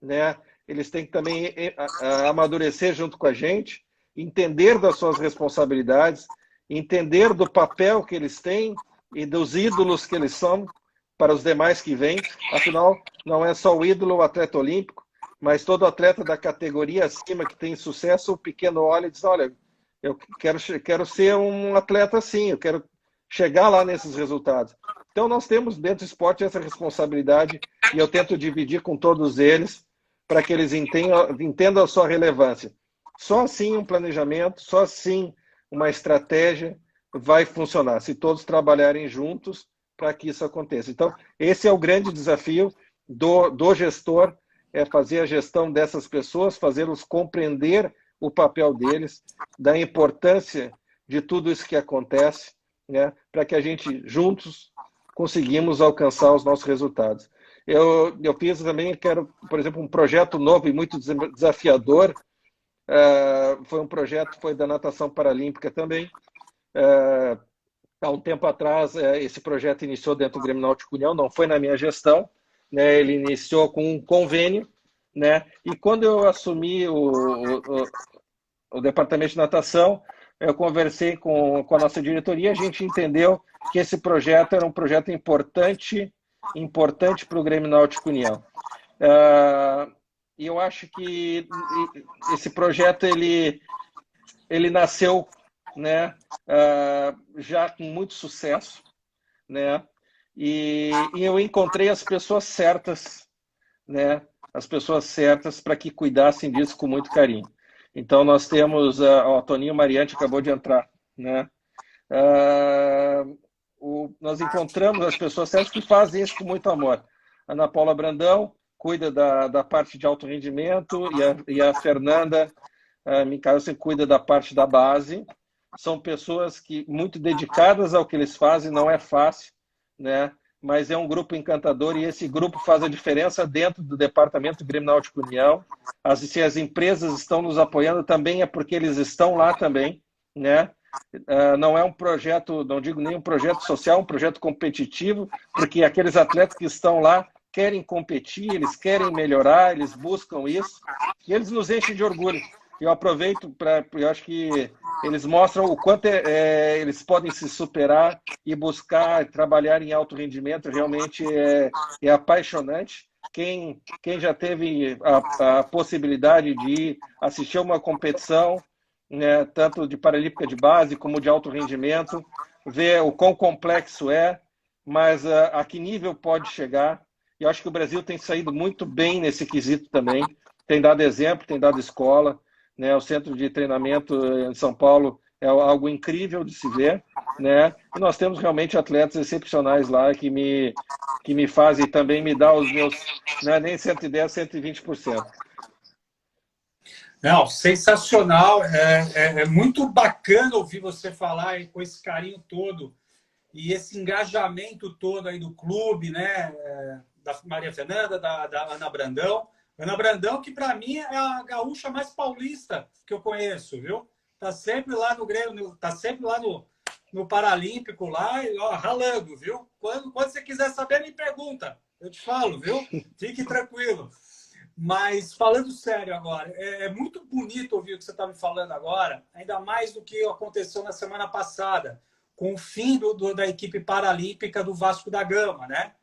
né? Eles têm que também amadurecer junto com a gente, entender das suas responsabilidades, entender do papel que eles têm e dos ídolos que eles são para os demais que vêm. Afinal, não é só o ídolo, o atleta olímpico, mas todo atleta da categoria acima que tem sucesso, o pequeno olha e diz, olha, eu quero ser um atleta assim, eu quero chegar lá nesses resultados. Então, nós temos dentro do esporte essa responsabilidade e eu tento dividir com todos eles para que eles entendam a sua relevância. Só assim um planejamento, só assim uma estratégia vai funcionar, se todos trabalharem juntos para que isso aconteça. Então, esse é o grande desafio do gestor, é fazer a gestão dessas pessoas, fazê-los compreender o papel deles, da importância de tudo isso que acontece, né, para que a gente, juntos, conseguimos alcançar os nossos resultados. Eu fiz também, por exemplo, um projeto novo e muito desafiador. Foi um projeto, foi da natação paralímpica também. Há um tempo atrás, esse projeto iniciou dentro do Grêmio Náutico União, não foi na minha gestão, né? Ele iniciou com um convênio, né? E quando eu assumi o departamento de natação, eu conversei com a nossa diretoria, a gente entendeu que esse projeto era um projeto importante para o Grêmio Náutico União. E eu acho que esse projeto ele nasceu, né, já com muito sucesso, né, e eu encontrei as pessoas certas, né, as pessoas certas para que cuidassem disso com muito carinho. Então nós temos o Toninho Mariante acabou de entrar, né, nós encontramos as pessoas certas que fazem isso com muito amor. A Ana Paula Brandão cuida da parte de alto rendimento e a Fernanda Michalsen cuida da parte da base. São pessoas que muito dedicadas ao que eles fazem, não é fácil, né? Mas é um grupo encantador e esse grupo faz a diferença dentro do departamento Grêmio Náutico União. Se as empresas estão nos apoiando também é porque eles estão lá também, né? Não é um projeto, não digo nem um projeto social, um projeto competitivo, porque aqueles atletas que estão lá querem competir, eles querem melhorar, eles buscam isso e eles nos enchem de orgulho. Eu aproveito eu acho que eles mostram o quanto eles podem se superar e buscar trabalhar em alto rendimento, realmente é apaixonante. Quem já teve a possibilidade de assistir a uma competição, né, tanto de paralímpica de base como de alto rendimento, ver o quão complexo mas a que nível pode chegar. E eu acho que o Brasil tem saído muito bem nesse quesito também, tem dado exemplo, tem dado escola, né? O centro de treinamento em São Paulo é algo incrível de se ver, né? E nós temos realmente atletas excepcionais lá que me fazem também me dar os meus, não é nem 110, 120%. Não, sensacional, é muito bacana ouvir você falar com esse carinho todo e esse engajamento todo aí do clube, né? Da Maria Fernanda, da Ana Brandão. Ana Brandão, que para mim é a gaúcha mais paulista que eu conheço, viu? Tá sempre lá no Grêmio, tá sempre lá no Paralímpico, lá, ó, ralando, viu? Quando você quiser saber, me pergunta. Eu te falo, viu? Fique tranquilo. Mas falando sério agora, é muito bonito ouvir o que você está me falando agora, ainda mais do que aconteceu na semana passada, com o fim da equipe paralímpica do Vasco da Gama, né?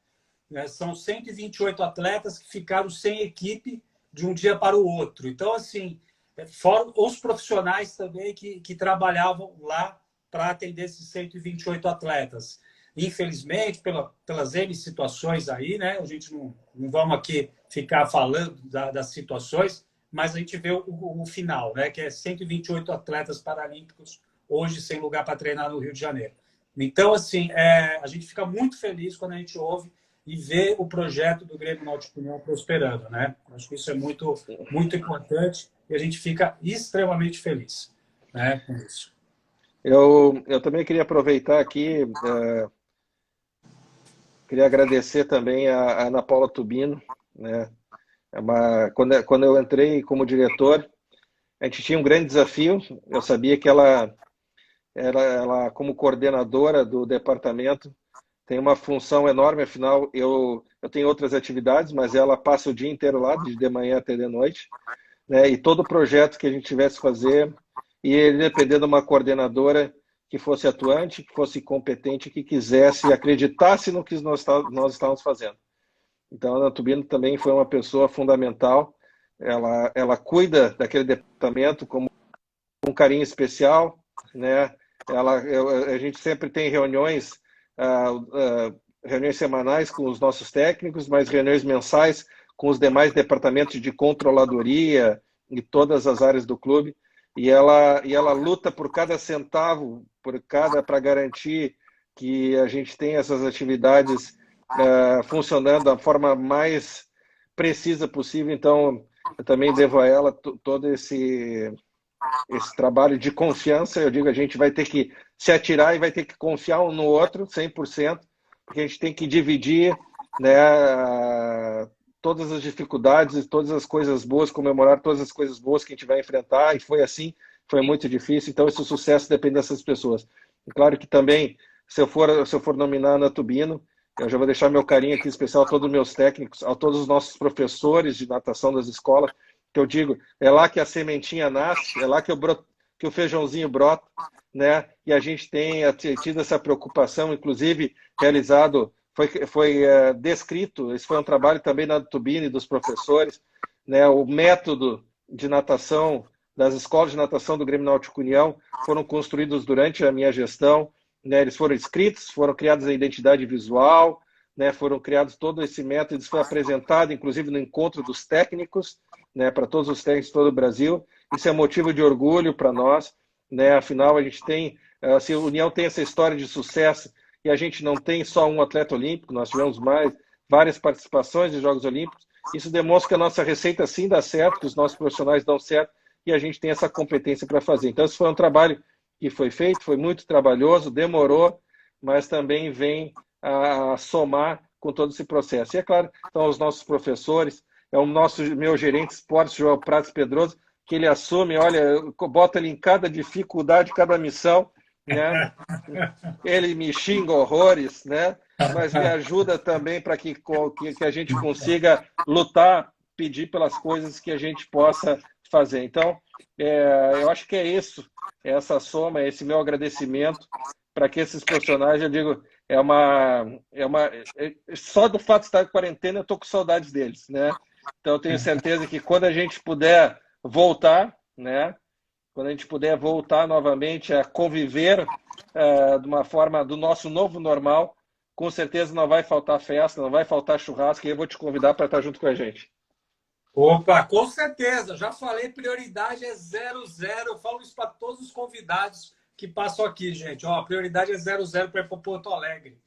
São 128 atletas que ficaram sem equipe de um dia para o outro. Então, assim, fora os profissionais também que trabalhavam lá para atender esses 128 atletas. Infelizmente, pelas N situações aí, né? A gente não vamos aqui ficar falando das situações, mas a gente vê o final, né? Que é 128 atletas paralímpicos hoje sem lugar para treinar no Rio de Janeiro. Então, assim, a gente fica muito feliz quando a gente ouve e vê o projeto do Grêmio Náutico União prosperando, né? Acho que isso é muito, muito importante e a gente fica extremamente feliz, né, com isso. Eu também queria aproveitar aqui, queria agradecer também a Ana Paula Tubino, né? Quando eu entrei como diretor, a gente tinha um grande desafio. Eu sabia que ela como coordenadora do departamento, tem uma função enorme. Afinal, eu tenho outras atividades, mas ela passa o dia inteiro lá, de manhã até de noite, né? E todo projeto que a gente tivesse que fazer, e ele depender de uma coordenadora que fosse atuante, que fosse competente, que quisesse e acreditasse no que nós estávamos fazendo. Então, a Ana Tubino também foi uma pessoa fundamental. Ela cuida daquele departamento com um carinho especial, né? A gente sempre tem reuniões semanais com os nossos técnicos, mas reuniões mensais com os demais departamentos de controladoria e todas as áreas do clube. E ela luta por cada centavo, para garantir que a gente tenha essas atividades funcionando da forma mais precisa possível. Então, eu também devo a ela todo esse trabalho de confiança. Eu digo, a gente vai ter que se atirar e vai ter que confiar um no outro 100%, porque a gente tem que dividir, né, todas as dificuldades, todas as coisas boas, comemorar todas as coisas boas que a gente vai enfrentar, e foi assim, foi muito difícil. Então, esse sucesso depende dessas pessoas. E claro que também, se eu for nominar a Ana Tubino, eu já vou deixar meu carinho aqui especial a todos os meus técnicos, a todos os nossos professores de natação das escolas, que eu digo, é lá que a sementinha nasce, é lá que o feijãozinho brota, né? E a gente tem tido essa preocupação, inclusive realizado, foi descrito, esse foi um trabalho também da Tubino e dos professores, né? O método de natação das escolas de natação do Grêmio Náutico União foram construídos durante a minha gestão, né? Eles foram escritos, foram criados a identidade visual, né? Foram criados todo esse método, isso foi apresentado, inclusive, no encontro dos técnicos, né? Para todos os técnicos de todo o Brasil. Isso é motivo de orgulho para nós, né? Afinal, a gente tem, se a União tem essa história de sucesso, e a gente não tem só um atleta olímpico, nós tivemos várias participações de Jogos Olímpicos. Isso demonstra que a nossa receita sim dá certo, que os nossos profissionais dão certo, e a gente tem essa competência para fazer. Então, isso foi um trabalho que foi feito, foi muito trabalhoso, demorou, mas também vem a somar com todo esse processo. E é claro, então, os nossos professores, meu gerente de esportes, João Prates Pedroso, que ele assume, olha, bota ele em cada dificuldade, cada missão, né? Ele me xinga horrores, né? Mas me ajuda também para que a gente consiga lutar, pedir pelas coisas que a gente possa fazer. Então, eu acho que é isso, essa soma, esse meu agradecimento para que esses profissionais, eu digo, só do fato de estar em quarentena, eu estou com saudades deles, né? Então, eu tenho certeza que quando a gente puder voltar, né? Quando a gente puder voltar novamente a conviver de uma forma do nosso novo normal, com certeza não vai faltar festa, não vai faltar churrasco, e eu vou te convidar para estar junto com a gente. Opa, com certeza. Já falei, prioridade é 00. Eu falo isso para todos os convidados que passam aqui, gente. Ó, a prioridade é 00 para ir para Porto Alegre.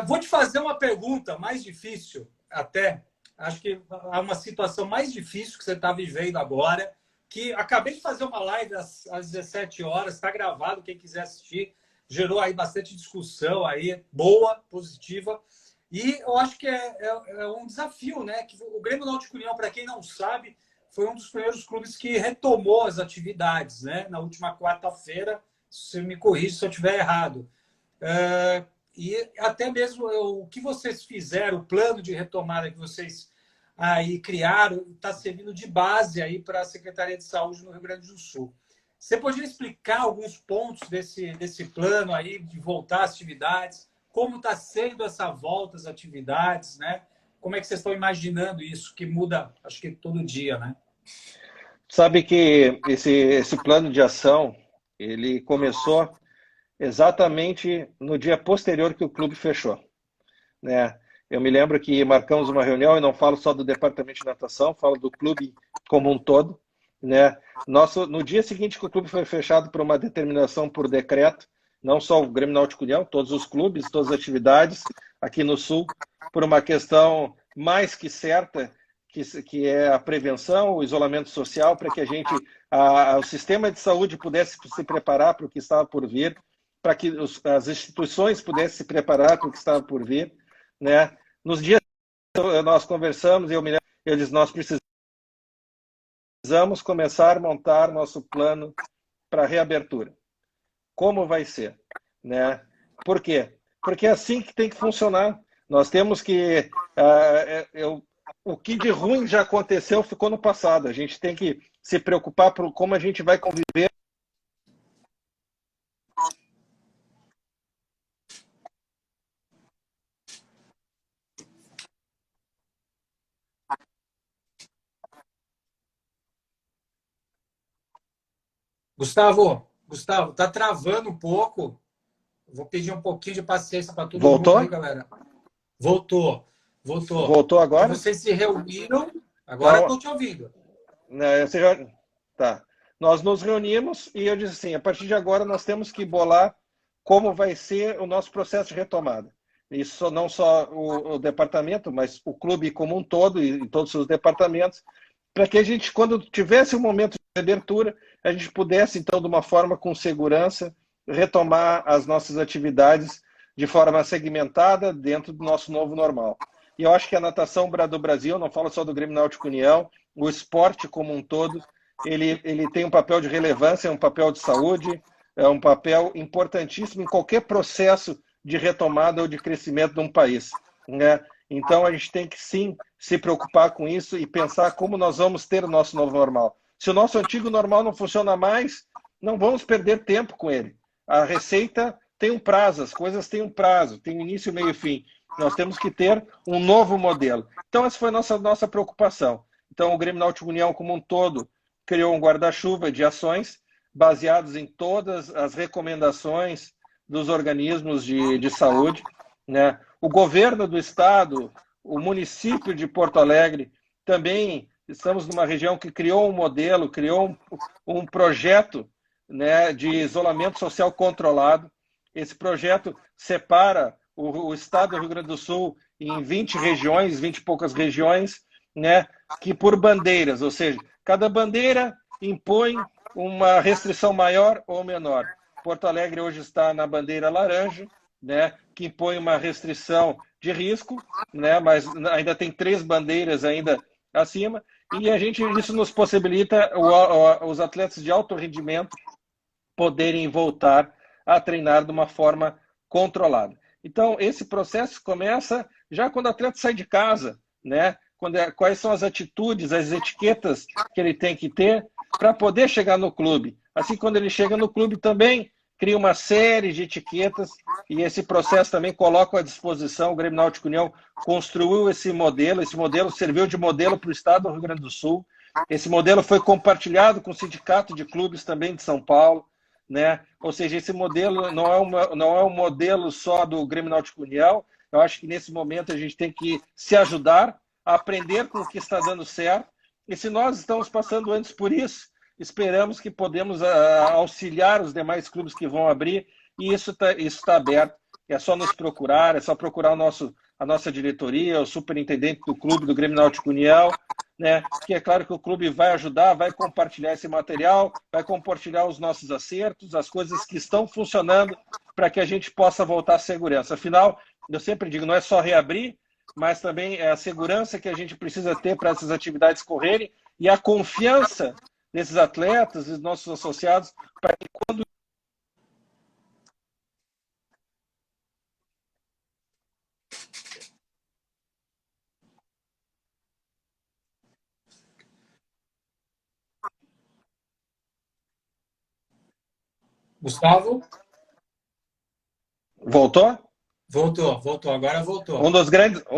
Vou te fazer uma pergunta mais difícil, até. Acho que há uma situação mais difícil que você está vivendo agora, que acabei de fazer uma live às 17 horas, está gravado, quem quiser assistir. Gerou aí bastante discussão aí, boa, positiva. E eu acho que é um desafio, né? Que o Grêmio Náutico União, para quem não sabe, foi um dos primeiros clubes que retomou as atividades, né? Na última quarta-feira, se me corrija se eu estiver errado. E até mesmo o que vocês fizeram, o plano de retomada que vocês aí criaram, está servindo de base aí para a Secretaria de Saúde no Rio Grande do Sul. Você poderia explicar alguns pontos desse plano aí de voltar às atividades? Como está sendo essa volta às atividades, né? como é que vocês estão imaginando isso, que muda, acho que todo dia, né? Sabe que esse plano de ação, ele começou exatamente no dia posterior que o clube fechou, né? Eu me lembro que marcamos uma reunião, e não falo só do departamento de natação, falo do clube como um todo, né? No dia seguinte que o clube foi fechado por uma determinação por decreto, não só o Grêmio Náutico União, todos os clubes, todas as atividades aqui no Sul, por uma questão mais que certa, que é a prevenção, o isolamento social, para que o sistema de saúde pudesse se preparar para o que estava por vir, para que as instituições pudessem se preparar para o que estava por vir, né? Nos dias que nós conversamos, eu disse, nós precisamos começar a montar nosso plano para reabertura. Como vai ser, né? Por quê? Porque é assim que tem que funcionar. Nós temos que o que de ruim já aconteceu ficou no passado. A gente tem que se preocupar por como a gente vai conviver. Gustavo, tá travando um pouco. Vou pedir um pouquinho de paciência para todo mundo Voltou? aí, galera. Voltou, voltou. Voltou Então agora? vocês se reuniram, agora Então, estou te ouvindo. né, tá. Nós nos reunimos e eu disse assim, a partir de agora nós temos que bolar como vai ser o nosso processo de retomada. Isso não só o departamento, mas o clube como um todo e todos os seus departamentos, para que a gente, quando tivesse um momento de abertura, a gente pudesse, então, de uma forma com segurança, retomar as nossas atividades de forma segmentada dentro do nosso novo normal. E eu acho que a natação do Brasil, não falo só do Grêmio Náutico União, o esporte como um todo, ele tem um papel de relevância, um papel de saúde, é um papel importantíssimo em qualquer processo de retomada ou de crescimento de um país, né? Então a gente tem que sim se preocupar com isso e pensar como nós vamos ter o nosso novo normal. Se o nosso antigo normal não funciona mais, não vamos perder tempo com ele. A receita tem um prazo, as coisas têm um prazo, tem início, meio e fim. Nós temos que ter um novo modelo. Então essa foi a nossa preocupação. Então o Grêmio Náutico União como um todo criou um guarda-chuva de ações baseados em todas as recomendações dos organismos de saúde, né? O governo do estado, o município de Porto Alegre, também estamos numa região que criou um modelo, criou um projeto, né, de isolamento social controlado. Esse projeto separa o estado do Rio Grande do Sul em 20 regiões, 20 e poucas regiões, né, que por bandeiras, ou seja, cada bandeira impõe uma restrição maior ou menor. Porto Alegre hoje está na bandeira laranja, né, que impõe uma restrição de risco, né, mas ainda tem 3 bandeiras ainda acima, e isso nos possibilita os atletas de alto rendimento poderem voltar a treinar de uma forma controlada. Então, esse processo começa já quando o atleta sai de casa, né? Quais são as atitudes, as etiquetas que ele tem que ter para poder chegar no clube. Assim, quando ele chega no clube também, cria uma série de etiquetas e esse processo também coloca à disposição. O Grêmio Náutico União construiu esse modelo serviu de modelo para o estado do Rio Grande do Sul. Esse modelo foi compartilhado com o Sindicato de Clubes também de São Paulo, né? Ou seja, esse modelo não é um modelo só do Grêmio Náutico União. Eu acho que nesse momento a gente tem que se ajudar a aprender com o que está dando certo. E se nós estamos passando antes por isso, esperamos que podemos auxiliar os demais clubes que vão abrir, e isso tá aberto. É só nos procurar, é só procurar a nossa diretoria, o superintendente do clube, do Grêmio Náutico União, né? Que é claro que o clube vai ajudar, vai compartilhar esse material, vai compartilhar os nossos acertos, as coisas que estão funcionando, para que a gente possa voltar à segurança. Afinal, eu sempre digo, não é só reabrir, mas também é a segurança que a gente precisa ter para essas atividades correrem e a confiança desses atletas e nossos associados para que quando Gustavo? voltou? Voltou, agora Um voltou.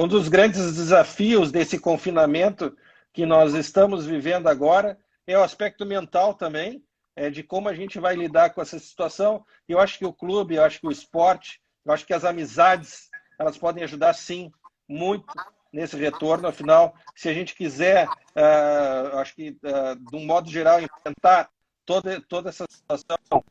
dos grandes desafios desse confinamento que nós estamos vivendo agora é o aspecto mental também, de como a gente vai lidar com essa situação. Eu acho que o clube, eu acho que o esporte, eu acho que as amizades, elas podem ajudar sim, muito nesse retorno. Afinal, se a gente quiser, acho que, de um modo geral, enfrentar toda essa situação,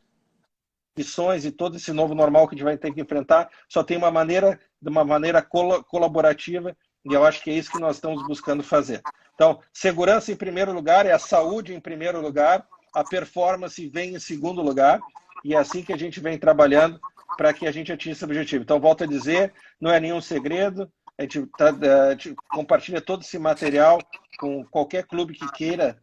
missões e todo esse novo normal que a gente vai ter que enfrentar, só tem uma maneira, de uma maneira colaborativa, e eu acho que é isso que nós estamos buscando fazer. Então, segurança em primeiro lugar, é a saúde em primeiro lugar, a performance vem em segundo lugar, e é assim que a gente vem trabalhando para que a gente atinja esse objetivo. Então, volto a dizer, não é nenhum segredo, a gente compartilha todo esse material com qualquer clube que queira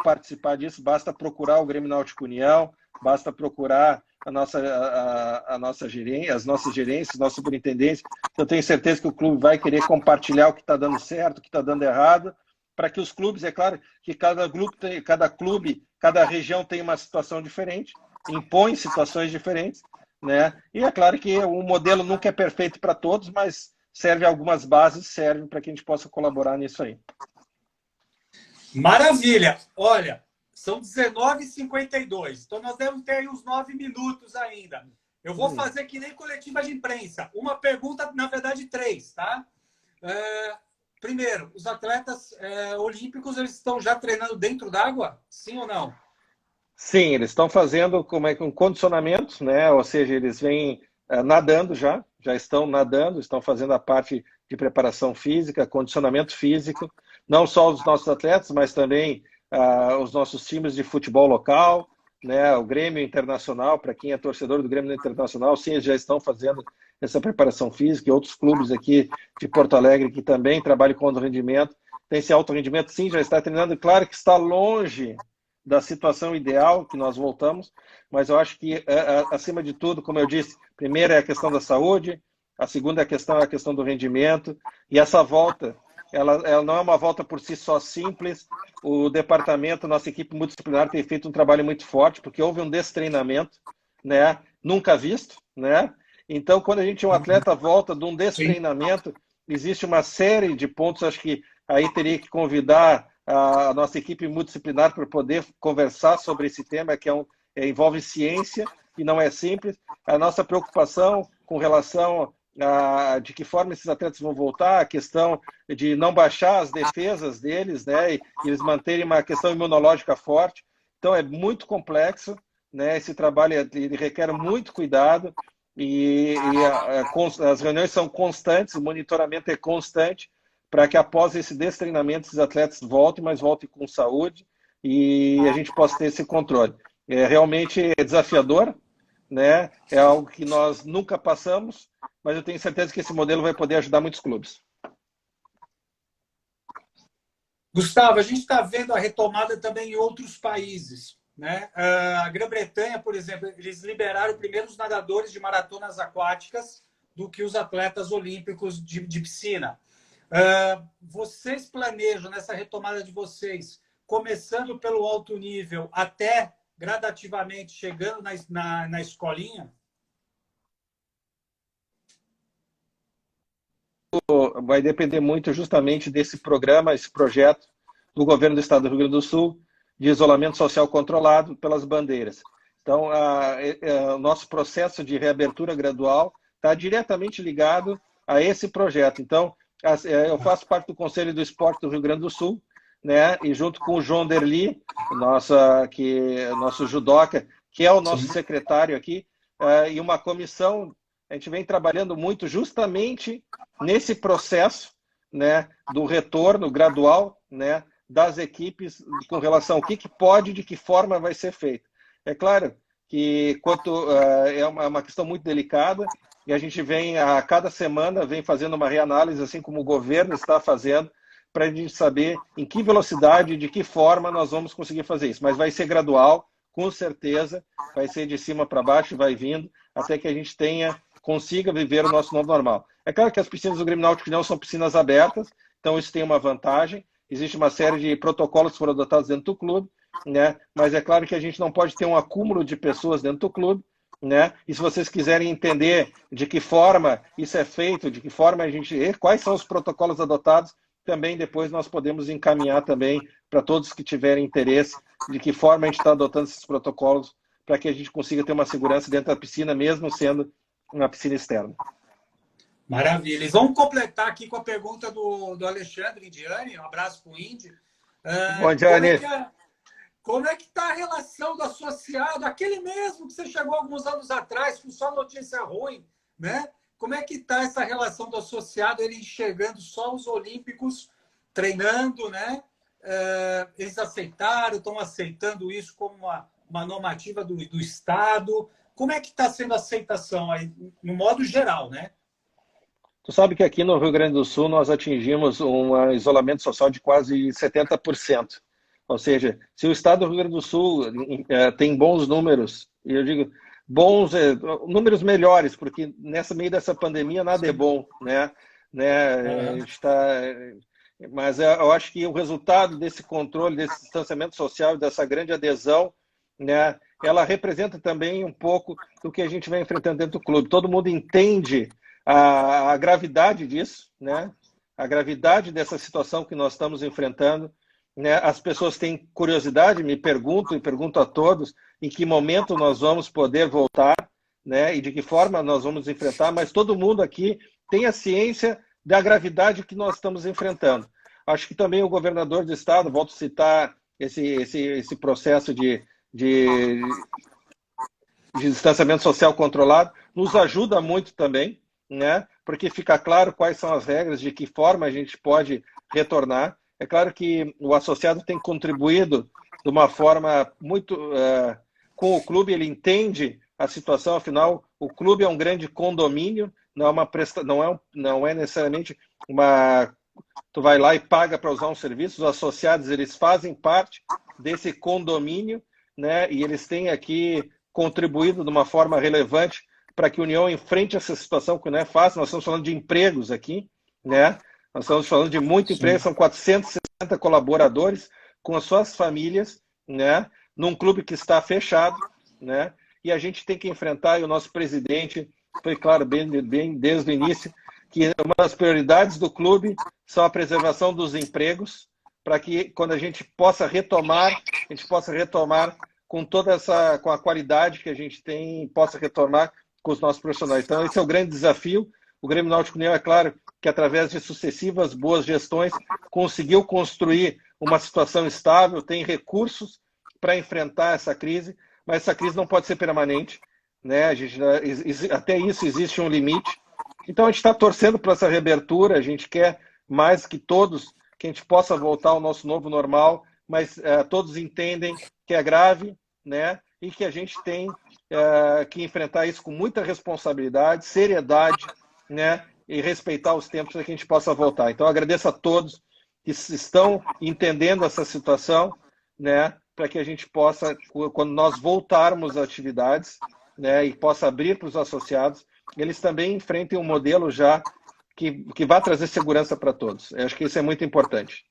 participar disso, basta procurar o Grêmio Náutico União, basta procurar a nossa gerência, as nossas gerências, nossa superintendência. Eu tenho certeza que o clube vai querer compartilhar o que está dando certo, o que está dando errado, para que os clubes, é claro que cada clube, cada região tem uma situação diferente, impõe situações diferentes, né? E é claro que o modelo nunca é perfeito para todos, mas serve algumas bases, serve para que a gente possa colaborar nisso aí. Maravilha! Olha, são 19h52, então nós devemos ter aí uns 9 minutos ainda. Eu vou fazer que nem coletiva de imprensa. Uma pergunta, na verdade, três, tá? Primeiro, os atletas olímpicos, eles estão já treinando dentro d'água? Sim ou não? Sim, eles estão fazendo um condicionamento, né? Ou seja, eles vêm nadando já estão nadando, estão fazendo a parte de preparação física, condicionamento físico, não só os nossos atletas, mas também os nossos times de futebol local, né? O Grêmio Internacional, para quem é torcedor do Grêmio Internacional, sim, eles já estão fazendo essa preparação física, e outros clubes aqui de Porto Alegre que também trabalham com alto rendimento, tem esse alto rendimento, sim, já está treinando, claro que está longe da situação ideal que nós voltamos, mas eu acho que, acima de tudo, como eu disse, primeiro é a questão da saúde, a segunda é a questão do rendimento, e essa volta, ela não é uma volta por si só simples. O departamento, nossa equipe multidisciplinar tem feito um trabalho muito forte, porque houve um destreinamento, né, nunca visto, né? Então, quando a gente, um atleta volta de um Sim. destreinamento, existe uma série de pontos, acho que aí teria que convidar a nossa equipe multidisciplinar para poder conversar sobre esse tema, que envolve ciência e não é simples. A nossa preocupação com relação a de que forma esses atletas vão voltar, a questão de não baixar as defesas deles, né, e eles manterem uma questão imunológica forte. Então é muito complexo, né, esse trabalho ele requer muito cuidado as reuniões são constantes, o monitoramento é constante, para que após esse destreinamento esses atletas voltem, mas voltem com saúde e a gente possa ter esse controle. É realmente desafiador, né? É algo que nós nunca passamos, mas eu tenho certeza que esse modelo vai poder ajudar muitos clubes. Gustavo, a gente está vendo a retomada também em outros países, né? A Grã-Bretanha, por exemplo, eles liberaram primeiro os nadadores de maratonas aquáticas do que os atletas olímpicos de piscina. Vocês planejam nessa retomada de vocês, começando pelo alto nível até gradativamente chegando na escolinha? Vai depender muito justamente desse programa, esse projeto do governo do estado do Rio Grande do Sul de isolamento social controlado pelas bandeiras. Então, o nosso processo de reabertura gradual está diretamente ligado a esse projeto. Então, eu faço parte do Conselho do Esporte do Rio Grande do Sul, né? E junto com o João Derli, nosso judoca, que é o nosso Sim. secretário aqui, e uma comissão, a gente vem trabalhando muito justamente nesse processo, né, do retorno gradual, né, das equipes com relação ao que pode, de que forma vai ser feito. É claro que é uma questão muito delicada e a gente vem, a cada semana, vem fazendo uma reanálise, assim como o governo está fazendo, para a gente saber em que velocidade, de que forma nós vamos conseguir fazer isso. Mas vai ser gradual, com certeza, vai ser de cima para baixo, vai vindo, até que a gente consiga viver o nosso novo normal. É claro que as piscinas do Grêmio Náutico não são piscinas abertas, então isso tem uma vantagem. Existe uma série de protocolos que foram adotados dentro do clube, né? Mas é claro que a gente não pode ter um acúmulo de pessoas dentro do clube, né? E se vocês quiserem entender de que forma isso é feito, de que forma a gente, quais são os protocolos adotados, também depois nós podemos encaminhar também para todos que tiverem interesse de que forma a gente está adotando esses protocolos para que a gente consiga ter uma segurança dentro da piscina, mesmo sendo uma piscina externa. Maravilha. E vamos completar aqui com a pergunta do Alexandre Indiani. Um abraço para o Indy. Bom dia, Anny. Como é que está a relação do associado, aquele mesmo que você chegou alguns anos atrás, com só notícia ruim, né? Como é que está essa relação do associado, ele enxergando só os olímpicos treinando, né? Eles aceitaram, estão aceitando isso como uma normativa do Estado. Como é que está sendo a aceitação aí, no modo geral, né? Tu sabe que aqui no Rio Grande do Sul nós atingimos um isolamento social de quase 70%. Ou seja, se o estado do Rio Grande do Sul tem bons números, e eu digo bons, números melhores, porque nessa meio dessa pandemia nada é bom, né? A gente mas eu acho que o resultado desse controle, desse distanciamento social, dessa grande adesão, né, ela representa também um pouco do que a gente vai enfrentando dentro do clube. Todo mundo entende a gravidade disso, né? A gravidade dessa situação que nós estamos enfrentando. Né? As pessoas têm curiosidade, me perguntam e pergunto a todos em que momento nós vamos poder voltar, né? E de que forma nós vamos enfrentar, mas todo mundo aqui tem a ciência da gravidade que nós estamos enfrentando. Acho que também o governador do estado, volto a citar esse processo de distanciamento social controlado, nos ajuda muito também, né? Porque fica claro quais são as regras, de que forma a gente pode retornar. É claro que o associado tem contribuído de uma forma muito com o clube, ele entende a situação, afinal, o clube é um grande condomínio, não é necessariamente uma... Tu vai lá e paga para usar um serviço, os associados, eles fazem parte desse condomínio, né? E eles têm aqui contribuído de uma forma relevante para que a União enfrente essa situação, que não é fácil. Nós estamos falando de empregos aqui, né? Nós estamos falando de muito emprego, são 460 colaboradores com as suas famílias, né? Num clube que está fechado, né? E a gente tem que enfrentar, e o nosso presidente foi claro bem desde o início, que uma das prioridades do clube são a preservação dos empregos, para que quando a gente possa retomar com com a qualidade que a gente tem, possa retornar com os nossos profissionais. Então, esse é o grande desafio. O Grêmio Náutico União, é claro, que através de sucessivas boas gestões conseguiu construir uma situação estável, tem recursos para enfrentar essa crise, mas essa crise não pode ser permanente, né? Até isso existe um limite. Então a gente está torcendo para essa reabertura, a gente quer mais que todos que a gente possa voltar ao nosso novo normal, mas todos entendem que é grave, né? E que a gente tem que enfrentar isso com muita responsabilidade, seriedade, né? E respeitar os tempos para que a gente possa voltar. Então, eu agradeço a todos que estão entendendo essa situação, né? Para que a gente possa, quando nós voltarmos às atividades, né? E possa abrir para os associados, eles também enfrentem um modelo já que vai trazer segurança para todos. Eu acho que isso é muito importante.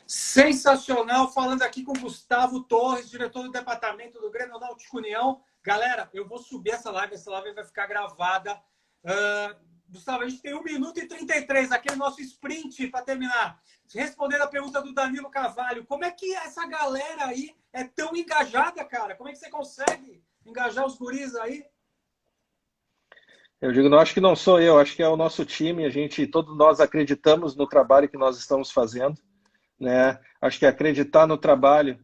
Sensacional, falando aqui com Gustavo Torres, diretor do departamento do Grêmio Náutico União. Galera, eu vou subir essa live vai ficar gravada. Gustavo, a gente tem 1 minuto e 33, aquele nosso sprint para terminar. Respondendo a pergunta do Danilo Carvalho, como é que essa galera aí é tão engajada, cara? Como é que você consegue engajar os guris aí? Eu digo, não, acho que não sou eu, acho que é o nosso time, todos nós acreditamos no trabalho que nós estamos fazendo, né? Acho que acreditar no trabalho,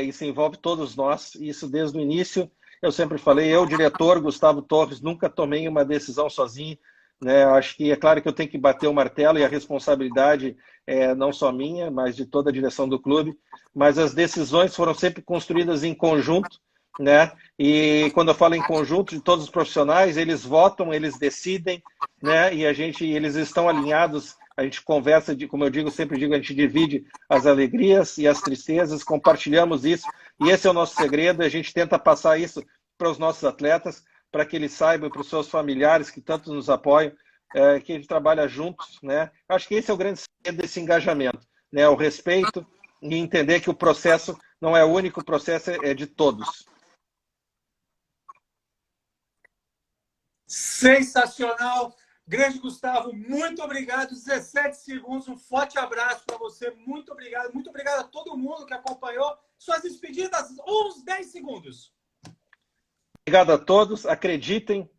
isso envolve todos nós, isso desde o início. Eu sempre falei, eu, diretor Gustavo Torres, nunca tomei uma decisão sozinho, né? Acho que é claro que eu tenho que bater o martelo e a responsabilidade é não só minha, mas de toda a direção do clube, mas as decisões foram sempre construídas em conjunto, né? E quando eu falo em conjunto de todos os profissionais, eles votam, eles decidem, né? E eles estão alinhados. A gente conversa, como eu sempre digo, a gente divide as alegrias e as tristezas, compartilhamos isso, e esse é o nosso segredo. A gente tenta passar isso para os nossos atletas, para que eles saibam, para os seus familiares que tanto nos apoiam, que a gente trabalha juntos, né? Acho que esse é o grande segredo desse engajamento, né? O respeito e entender que o processo não é único, o processo é de todos. Sensacional. Grande Gustavo, muito obrigado. 17 segundos, um forte abraço para você. Muito obrigado. Muito obrigado a todo mundo que acompanhou. Suas despedidas, uns 10 segundos. Obrigado a todos. Acreditem,